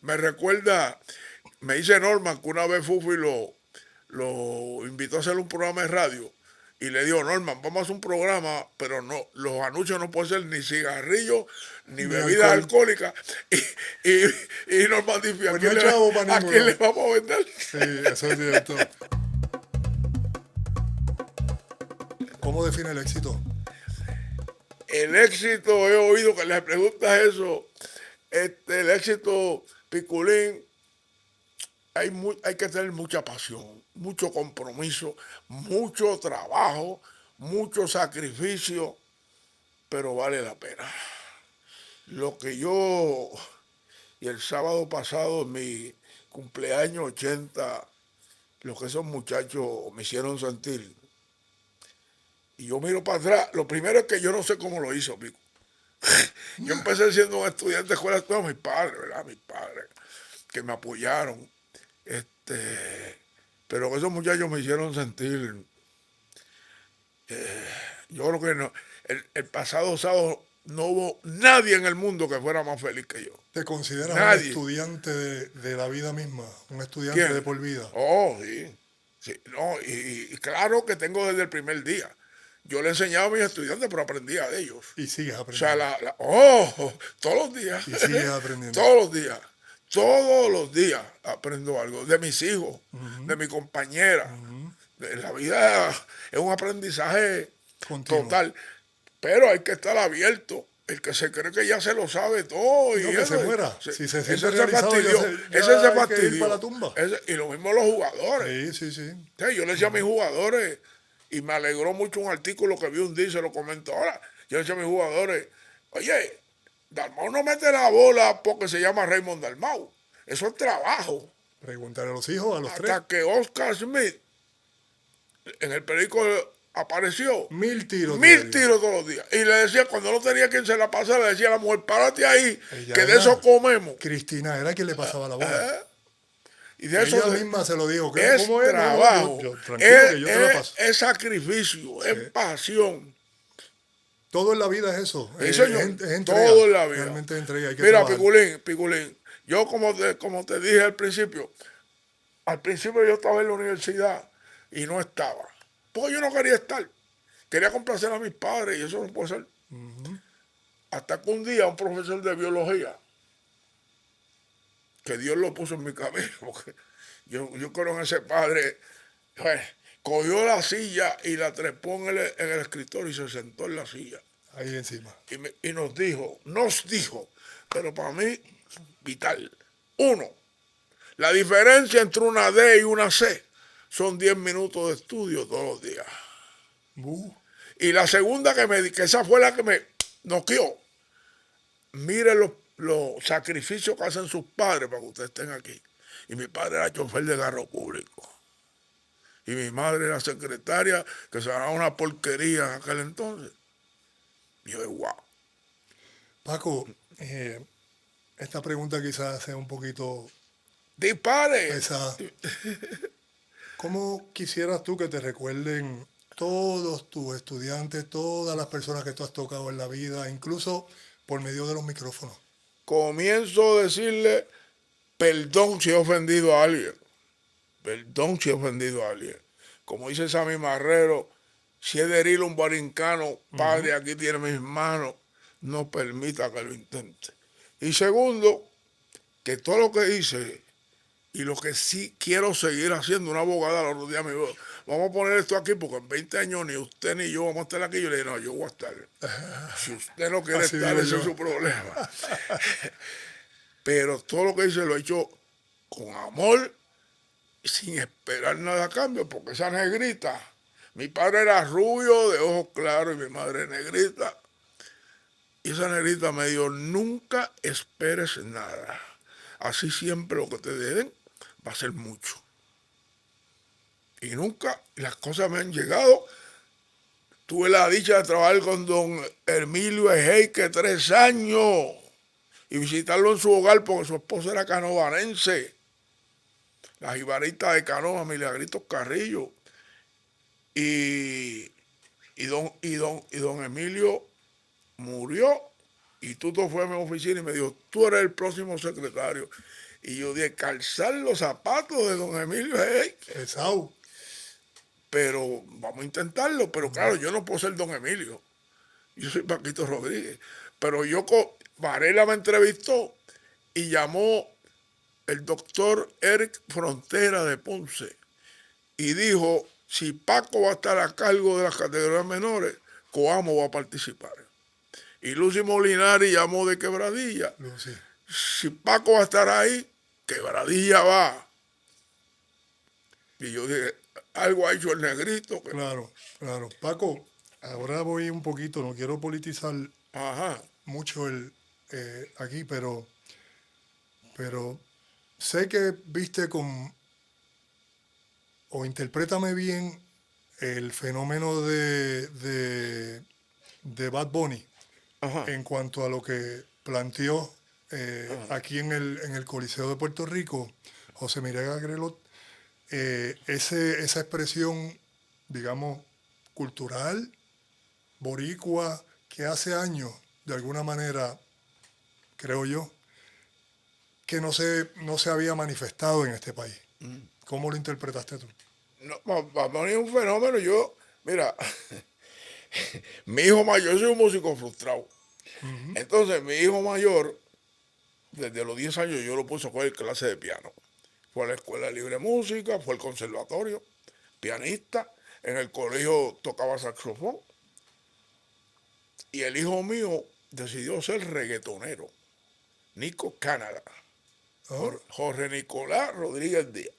Speaker 3: Me recuerda, me dice Norman que una vez Fufi lo invitó a hacer un programa de radio y le dijo, Norman, vamos a hacer un programa, pero no, los anuncios no pueden ser ni cigarrillos ni bebidas alcohólicas. Y Norman dice,
Speaker 1: Pues ¿a
Speaker 3: quién le vamos a vender?
Speaker 1: Sí, eso es cierto. ¿Cómo define el éxito?
Speaker 3: El éxito, he oído que le preguntas eso. El éxito, Piculín, hay que tener mucha pasión, mucho compromiso, mucho trabajo, mucho sacrificio, pero vale la pena. Lo que yo, y el sábado pasado, en mi cumpleaños 80, lo que esos muchachos me hicieron sentir. Y yo miro para atrás, lo primero es que yo no sé cómo lo hizo, Pico. Yo empecé siendo un estudiante de escuela, todos mis padres, ¿verdad? Mis padres, que me apoyaron. Pero esos muchachos me hicieron sentir. Yo creo que no. El pasado sábado no hubo nadie en el mundo que fuera más feliz que yo.
Speaker 1: ¿Te consideras un estudiante de la vida misma? ¿Un estudiante de por vida?
Speaker 3: Oh, sí. No, y claro que tengo desde el primer día. Yo le enseñaba a mis estudiantes, pero aprendía de ellos.
Speaker 1: Y sigues aprendiendo.
Speaker 3: O sea, todos los días.
Speaker 1: Y sigues aprendiendo.
Speaker 3: Todos los días. Todos los días aprendo algo. De mis hijos, de mi compañera. De la vida es un aprendizaje
Speaker 1: continuo,
Speaker 3: total. Pero hay que estar abierto. El que se cree que ya se lo sabe todo.
Speaker 1: No,
Speaker 3: y
Speaker 1: que se muera. Si se siente
Speaker 3: se
Speaker 1: realizado,
Speaker 3: fastidió.
Speaker 1: ya
Speaker 3: Ese se
Speaker 1: hay que
Speaker 3: fastidió.
Speaker 1: ir para la tumba.
Speaker 3: Y lo mismo los jugadores.
Speaker 1: Sí.
Speaker 3: Yo le decía a mis jugadores, y me alegró mucho un artículo que vi un día y se lo comento ahora. Yo le decía a mis jugadores, oye, Dalmau no mete la bola porque se llama Raymond Dalmau. Eso es trabajo.
Speaker 1: Preguntarle a los hijos, a los tres.
Speaker 3: Hasta que Oscar Smith en el periódico apareció.
Speaker 1: 1000 tiros
Speaker 3: 1000
Speaker 1: diarios.
Speaker 3: tiros todos los días. Y le decía, cuando no tenía quien se la pasara, le decía a la mujer, párate ahí,
Speaker 1: Ella
Speaker 3: que de
Speaker 1: era-
Speaker 3: eso comemos.
Speaker 1: Cristina era quien le pasaba la bola.
Speaker 3: Y de eso
Speaker 1: Ella misma se lo dijo.
Speaker 3: es
Speaker 1: ¿Cómo es? No, no,
Speaker 3: trabajo,
Speaker 1: tranquilo que yo te la paso.
Speaker 3: es sacrificio, es pasión.
Speaker 1: Todo en la vida es eso.
Speaker 3: Sí,
Speaker 1: Es,
Speaker 3: señor,
Speaker 1: es entrega.
Speaker 3: todo en la vida.
Speaker 1: Realmente es entrega. Hay que
Speaker 3: Mira,
Speaker 1: trabajar.
Speaker 3: Piculín, yo como te dije al principio yo estaba en la universidad y no estaba. Porque yo no quería estar. Quería complacer a mis padres y eso no puede ser. Hasta que un día un profesor de biología, que Dios lo puso en mi camino, porque yo creo en ese padre, pues, cogió la silla y la trepó en el escritorio y se sentó en la silla.
Speaker 1: Ahí encima.
Speaker 3: Y nos dijo, pero para mí, vital. Uno, la diferencia entre una D y una C son 10 minutos de estudio todos los días. Y la segunda que esa fue la que me noqueó. Mire los sacrificios que hacen sus padres para que ustedes estén aquí. Y mi padre era chofer de carro público. Y mi madre era secretaria, que se ganaba una porquería en aquel entonces. Y yo, wow.
Speaker 1: Paco, esta pregunta quizás sea un poquito
Speaker 3: ¡Dispare!
Speaker 1: pesada. ¿Cómo quisieras tú que te recuerden todos tus estudiantes, todas las personas que tú has tocado en la vida, incluso por medio de los micrófonos?
Speaker 3: Comienzo a decirle perdón si he ofendido a alguien. Perdón si he ofendido a alguien. Como dice Sammy Marrero, si es de herir un barincano, padre, aquí tiene mis manos, no permita que lo intente. Y segundo, que todo lo que hice y lo que sí quiero seguir haciendo, una abogada los otros días me dijo, vamos a poner esto aquí porque en 20 años ni usted ni yo vamos a estar aquí. Yo le dije, no, yo voy a estar. Si usted no quiere
Speaker 1: Así
Speaker 3: estar,
Speaker 1: digo
Speaker 3: ese
Speaker 1: yo.
Speaker 3: es su problema. Pero todo lo que hice lo he hecho con amor, sin esperar nada a cambio, porque esa negrita, mi padre era rubio, de ojos claros, y mi madre negrita. Y esa negrita me dijo, nunca esperes nada. Así siempre lo que te den va a ser mucho. Y nunca las cosas me han llegado. Tuve la dicha de trabajar con don Hermilio Ejeique 3 años y visitarlo en su hogar porque su esposa era canovanense. La jibarita de Canoa, Milagritos Carrillo. Y don Emilio murió y Tuto fue a mi oficina y me dijo, tú eres el próximo secretario. Y yo dije, calzar los zapatos de don Emilio Ejeique.
Speaker 1: Esau.
Speaker 3: Pero vamos a intentarlo. Pero claro, yo no puedo ser don Emilio. Yo soy Paquito Rodríguez. Pero Varela me entrevistó y llamó el doctor Eric Frontera de Ponce y dijo, si Paco va a estar a cargo de las categorías menores, Coamo va a participar. Y Lucy Molinari llamó de Quebradilla.
Speaker 1: Lucy.
Speaker 3: Si Paco va a estar ahí, Quebradilla va. Y yo dije, algo ha hecho el negrito.
Speaker 1: Claro, claro. Paco, ahora voy un poquito, no quiero politizar
Speaker 3: Ajá.
Speaker 1: mucho aquí, pero sé que viste o interprétame bien el fenómeno de Bad Bunny
Speaker 3: Ajá.
Speaker 1: en cuanto a lo que planteó aquí en el Coliseo de Puerto Rico, José Mirega Grelot, esa expresión, digamos, cultural, boricua, que hace años, de alguna manera, creo yo, que no se había manifestado en este país. ¿Cómo lo interpretaste tú?
Speaker 3: No, Bad Bunny es un fenómeno. Mira, mi hijo mayor, yo soy un músico frustrado. Entonces, mi hijo mayor, desde los 10 años, yo lo puse a coger clase de piano. Fue a la Escuela Libre de Música, fue al conservatorio, pianista. En el colegio tocaba saxofón. Y el hijo mío decidió ser reggaetonero. Nico Canadá. Jorge Nicolás Rodríguez Díaz.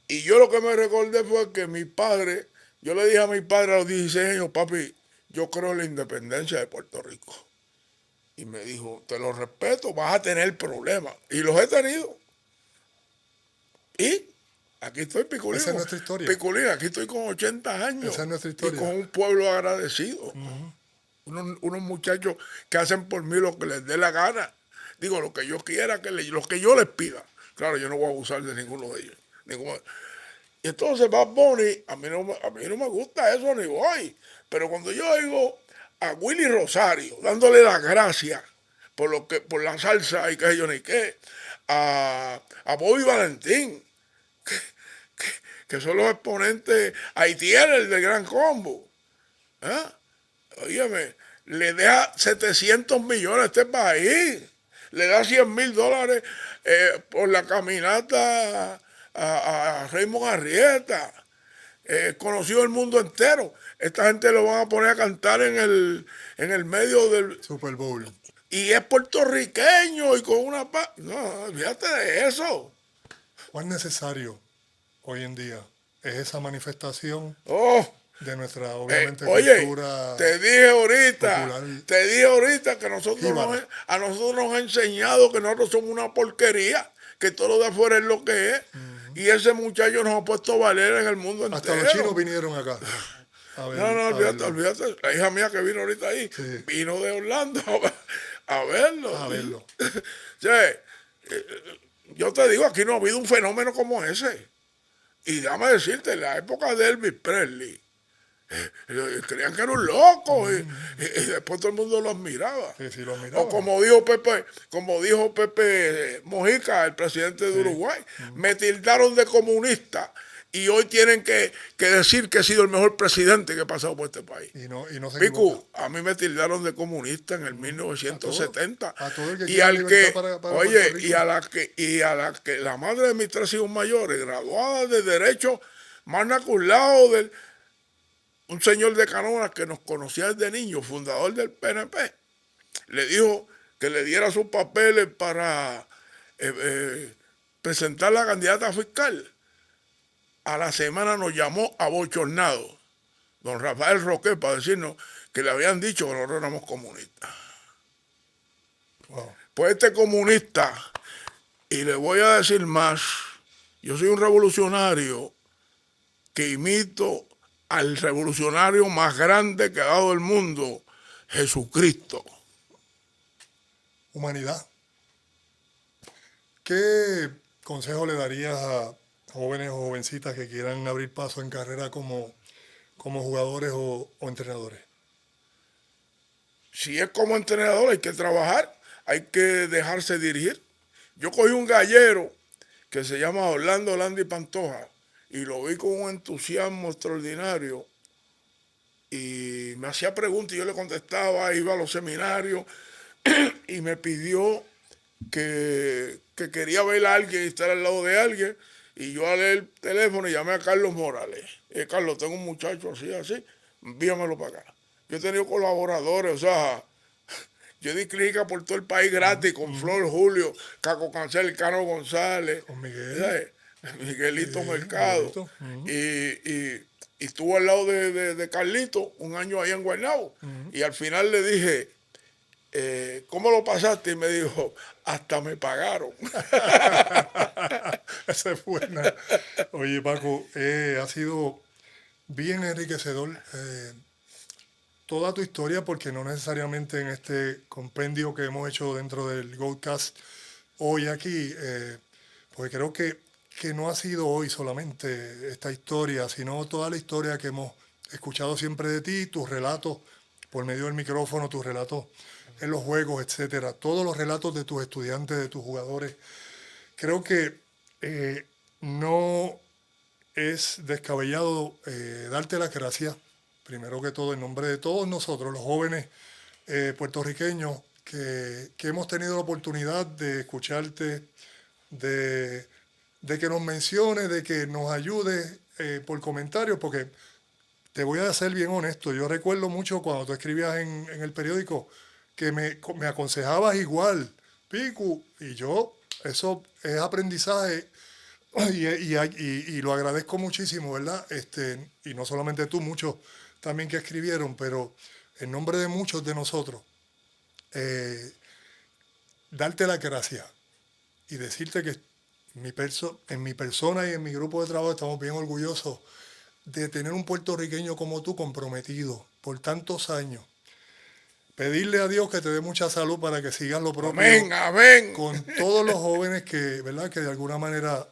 Speaker 3: Y yo lo que me recordé fue que mi padre, yo le dije a mi padre a los 16 años, papi, yo creo en la independencia de Puerto Rico. Y me dijo, te lo respeto, vas a tener problemas. Y los he tenido. Y aquí estoy,
Speaker 1: Esa es nuestra historia.
Speaker 3: Piculín, aquí estoy con 80 años.
Speaker 1: Esa es nuestra
Speaker 3: Y
Speaker 1: historia.
Speaker 3: con un pueblo agradecido. Unos muchachos que hacen por mí lo que les dé la gana. Digo, lo que yo quiera, lo que yo les pida. Claro, yo no voy a abusar de ninguno de ellos. Y entonces Bad Bunny, a mí no me gusta eso ni voy. Pero cuando yo oigo a Willy Rosario dándole las gracias por la salsa y qué yo ni qué, a Bobby Valentín, que son los exponentes haitianos del Gran Combo. ¿Ah? Óyeme, le deja 700 millones a este país. Le da $100,000 por la caminata a Raymond Arrieta. Conocido el mundo entero. Esta gente lo van a poner a cantar en el medio del
Speaker 1: Super Bowl.
Speaker 3: Y es puertorriqueño y con una paz. No, fíjate de eso.
Speaker 1: ¿Cuán necesario hoy en día es esa manifestación
Speaker 3: Oh,
Speaker 1: de nuestra, obviamente,
Speaker 3: oye,
Speaker 1: cultura
Speaker 3: te
Speaker 1: popular?
Speaker 3: dije ahorita que a nosotros
Speaker 1: Jíbara.
Speaker 3: nos ha enseñado que nosotros somos una porquería, que todo lo de afuera es lo que es. Y ese muchacho nos ha puesto a valer en el mundo entero.
Speaker 1: Hasta los chinos vinieron acá. A ver,
Speaker 3: No, olvídate,
Speaker 1: verlo.
Speaker 3: olvídate. La hija mía que vino ahorita ahí,
Speaker 1: Sí.
Speaker 3: vino de Orlando a verlo.
Speaker 1: A verlo.
Speaker 3: O sea, yo te digo, aquí no ha habido un fenómeno como ese. Y déjame decirte, en la época de Elvis Presley, creían que era un loco y después todo el mundo lo admiraba.
Speaker 1: Sí, lo
Speaker 3: O
Speaker 1: miraba.
Speaker 3: como dijo Pepe Mojica, el presidente de Uruguay, me tildaron de comunista y hoy tienen que decir que he sido el mejor presidente que ha pasado por este país.
Speaker 1: Y no se
Speaker 3: Picu,
Speaker 1: equivoca.
Speaker 3: a mí me tildaron de comunista en el 1970.
Speaker 1: A todo el que
Speaker 3: Y
Speaker 1: quiera
Speaker 3: al que,
Speaker 1: libertad para
Speaker 3: oye,
Speaker 1: Puerto Rico.
Speaker 3: y a la que la madre de mis 3 hijos mayores, graduada de Derecho, magna cum laude, un señor de Canóvanas que nos conocía desde niño, fundador del PNP, le dijo que le diera sus papeles para presentar la candidata fiscal. A la semana nos llamó abochornado don Rafael Roque para decirnos que le habían dicho que nosotros éramos comunistas.
Speaker 1: Wow.
Speaker 3: Pues este comunista, y le voy a decir más, yo soy un revolucionario que imito al revolucionario más grande que ha dado el mundo, Jesucristo.
Speaker 1: Humanidad. ¿Qué consejo le darías a jóvenes o jovencitas que quieran abrir paso en carrera como jugadores o entrenadores?
Speaker 3: Si es como entrenador hay que trabajar, hay que dejarse dirigir. Yo cogí un gallero que se llama Orlando Landy Pantoja y lo vi con un entusiasmo extraordinario y me hacía preguntas y yo le contestaba, iba a los seminarios y me pidió que quería ver a alguien y estar al lado de alguien y yo alé el teléfono y llamé a Carlos Morales. Carlos, tengo un muchacho así, envíamelo para acá. Yo he tenido colaboradores, o sea, yo di clínica por todo el país gratis con Flor Julio, Caco Cancel, Cano González,
Speaker 1: Con Miguel.
Speaker 3: ¿sabes? Miguelito Mercado.
Speaker 1: Miguelito.
Speaker 3: Y estuvo al lado de Carlito un año ahí en Guaynabo. Y al final le dije, ¿cómo lo pasaste? Y me dijo, hasta me pagaron.
Speaker 1: Esa es buena. Oye, Paco, ha sido bien enriquecedor toda tu historia, porque no necesariamente en este compendio que hemos hecho dentro del Goldcast hoy aquí, porque creo que no ha sido hoy solamente esta historia, sino toda la historia que hemos escuchado siempre de ti, tus relatos por medio del micrófono, tus relatos en los juegos, etcétera, todos los relatos de tus estudiantes, de tus jugadores. Creo que no es descabellado darte las gracias, primero que todo, en nombre de todos nosotros, los jóvenes puertorriqueños, que hemos tenido la oportunidad de escucharte, de que nos menciones, de que nos ayudes por comentarios, porque te voy a ser bien honesto, yo recuerdo mucho cuando tú escribías en el periódico que me aconsejabas igual, Picu, y yo, eso es aprendizaje y lo agradezco muchísimo, ¿verdad? Y no solamente tú, muchos también que escribieron, pero en nombre de muchos de nosotros, darte la gracia y decirte que en mi persona y en mi grupo de trabajo estamos bien orgullosos de tener un puertorriqueño como tú comprometido por tantos años. Pedirle a Dios que te dé mucha salud para que sigas lo propio.
Speaker 3: Amén, amén.
Speaker 1: Con todos los jóvenes ¿verdad? Que de alguna manera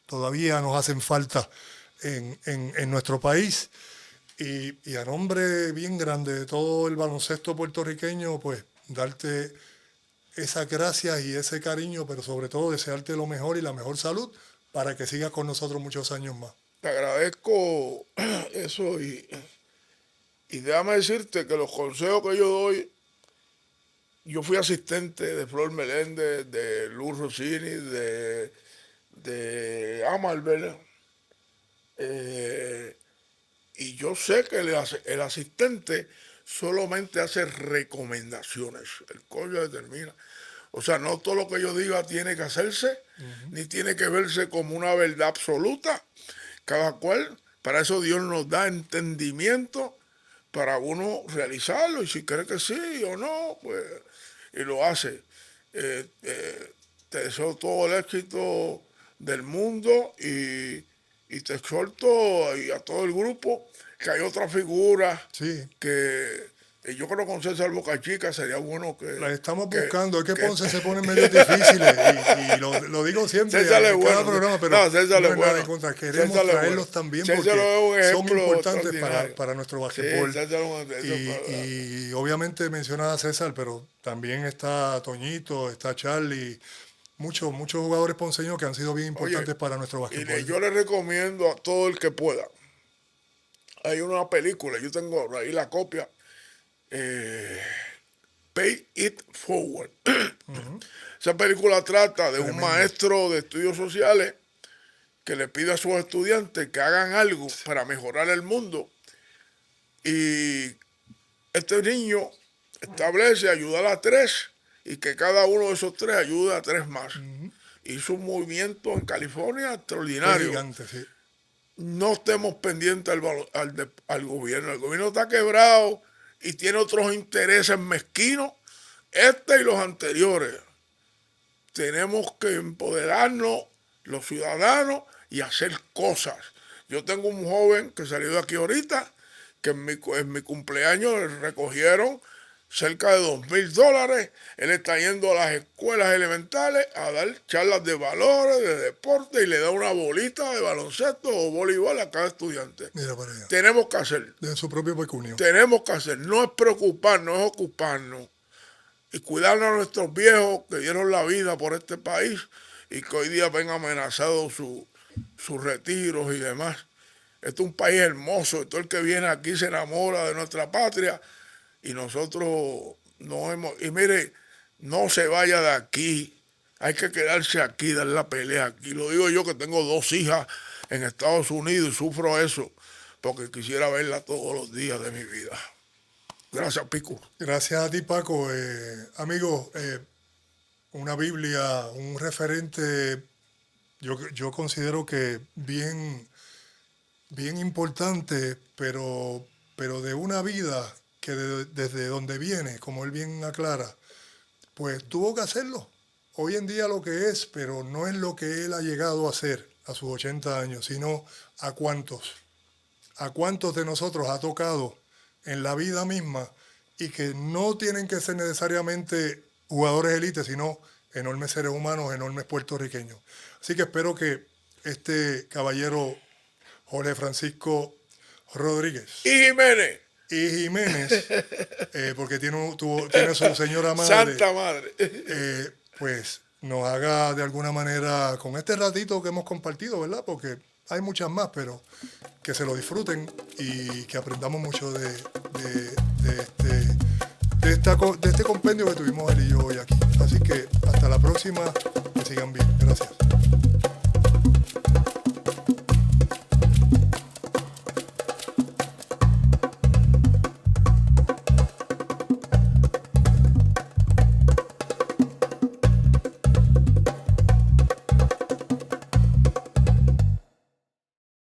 Speaker 1: todavía nos hacen falta en nuestro país. Y a nombre bien grande de todo el baloncesto puertorriqueño, pues darte esas gracias y ese cariño, pero sobre todo desearte lo mejor y la mejor salud para que sigas con nosotros muchos años más.
Speaker 3: Te agradezco eso y déjame decirte que los consejos que yo doy, yo fui asistente de Flor Meléndez, de Luz Rossini, de Amalbert, y yo sé que el asistente solamente hace recomendaciones, el coño determina. O sea, no todo lo que yo diga tiene que hacerse, ni tiene que verse como una verdad absoluta. Cada cual, para eso Dios nos da entendimiento para uno realizarlo, y si cree que sí o no, pues, y lo hace. Te deseo todo el éxito del mundo y te exhorto y a todo el grupo que hay otra figura que yo creo que con César Bocachica sería bueno que...
Speaker 1: La estamos buscando, es que Ponce se pone medio difíciles y lo digo siempre
Speaker 3: César es
Speaker 1: en cada
Speaker 3: bueno,
Speaker 1: programa, pero
Speaker 3: no, César
Speaker 1: no
Speaker 3: es
Speaker 1: es nada
Speaker 3: bueno.
Speaker 1: en contra. Queremos
Speaker 3: César es
Speaker 1: traerlos
Speaker 3: bueno.
Speaker 1: también
Speaker 3: César es un
Speaker 1: porque son
Speaker 3: ejemplo
Speaker 1: importantes
Speaker 3: extraordinario.
Speaker 1: para nuestro basquetbol.
Speaker 3: Sí, César es un
Speaker 1: Y obviamente mencionas a César, pero también está Toñito, está Charlie, muchos jugadores ponceños que han sido bien importantes para nuestro basquetbol.
Speaker 3: Y yo le recomiendo a todo el que pueda. Hay una película, yo tengo ahí la copia, Pay It Forward. Esa película trata de un maestro de estudios sociales que le pide a sus estudiantes que hagan algo para mejorar el mundo. Y este niño establece ayudar a 3 y que cada uno de esos 3 ayude a 3 más. Hizo un movimiento en California extraordinario.
Speaker 1: Gigante, sí.
Speaker 3: No estemos pendientes al gobierno. El gobierno está quebrado y tiene otros intereses mezquinos, y los anteriores. Tenemos que empoderarnos los ciudadanos y hacer cosas. Yo tengo un joven que salió de aquí ahorita, que en mi cumpleaños le recogieron cerca de $2,000. Él está yendo a las escuelas elementales a dar charlas de valores, de deporte, y le da una bolita de baloncesto o voleibol a cada estudiante.
Speaker 1: Mira para allá.
Speaker 3: Tenemos que hacer.
Speaker 1: De su propio pecunio.
Speaker 3: Tenemos que hacer. No es preocuparnos, es ocuparnos. Y cuidarnos a nuestros viejos que dieron la vida por este país y que hoy día ven amenazados sus retiros y demás. Este es un país hermoso, y todo el que viene aquí se enamora de nuestra patria. Y nosotros no hemos... Y mire, no se vaya de aquí. Hay que quedarse aquí, dar la pelea aquí. Lo digo yo que tengo 2 hijas en Estados Unidos y sufro eso porque quisiera verlas todos los días de mi vida. Gracias, Pico.
Speaker 1: Gracias a ti, Paco. Amigo, una Biblia, un referente, yo considero que bien importante, pero de una vida que desde donde viene, como él bien aclara, pues tuvo que hacerlo. Hoy en día lo que es, pero no es lo que él ha llegado a hacer a sus 80 años, sino a cuántos de nosotros ha tocado en la vida misma, y que no tienen que ser necesariamente jugadores élites, sino enormes seres humanos, enormes puertorriqueños. Así que espero que este caballero Jorge Francisco Rodríguez y Jiménez, porque tiene su señora madre,
Speaker 3: Santa Madre,
Speaker 1: pues nos haga de alguna manera, con este ratito que hemos compartido, ¿verdad? Porque hay muchas más, pero que se lo disfruten y que aprendamos mucho de este compendio que tuvimos él y yo hoy aquí. Así que hasta la próxima, que sigan bien. Gracias.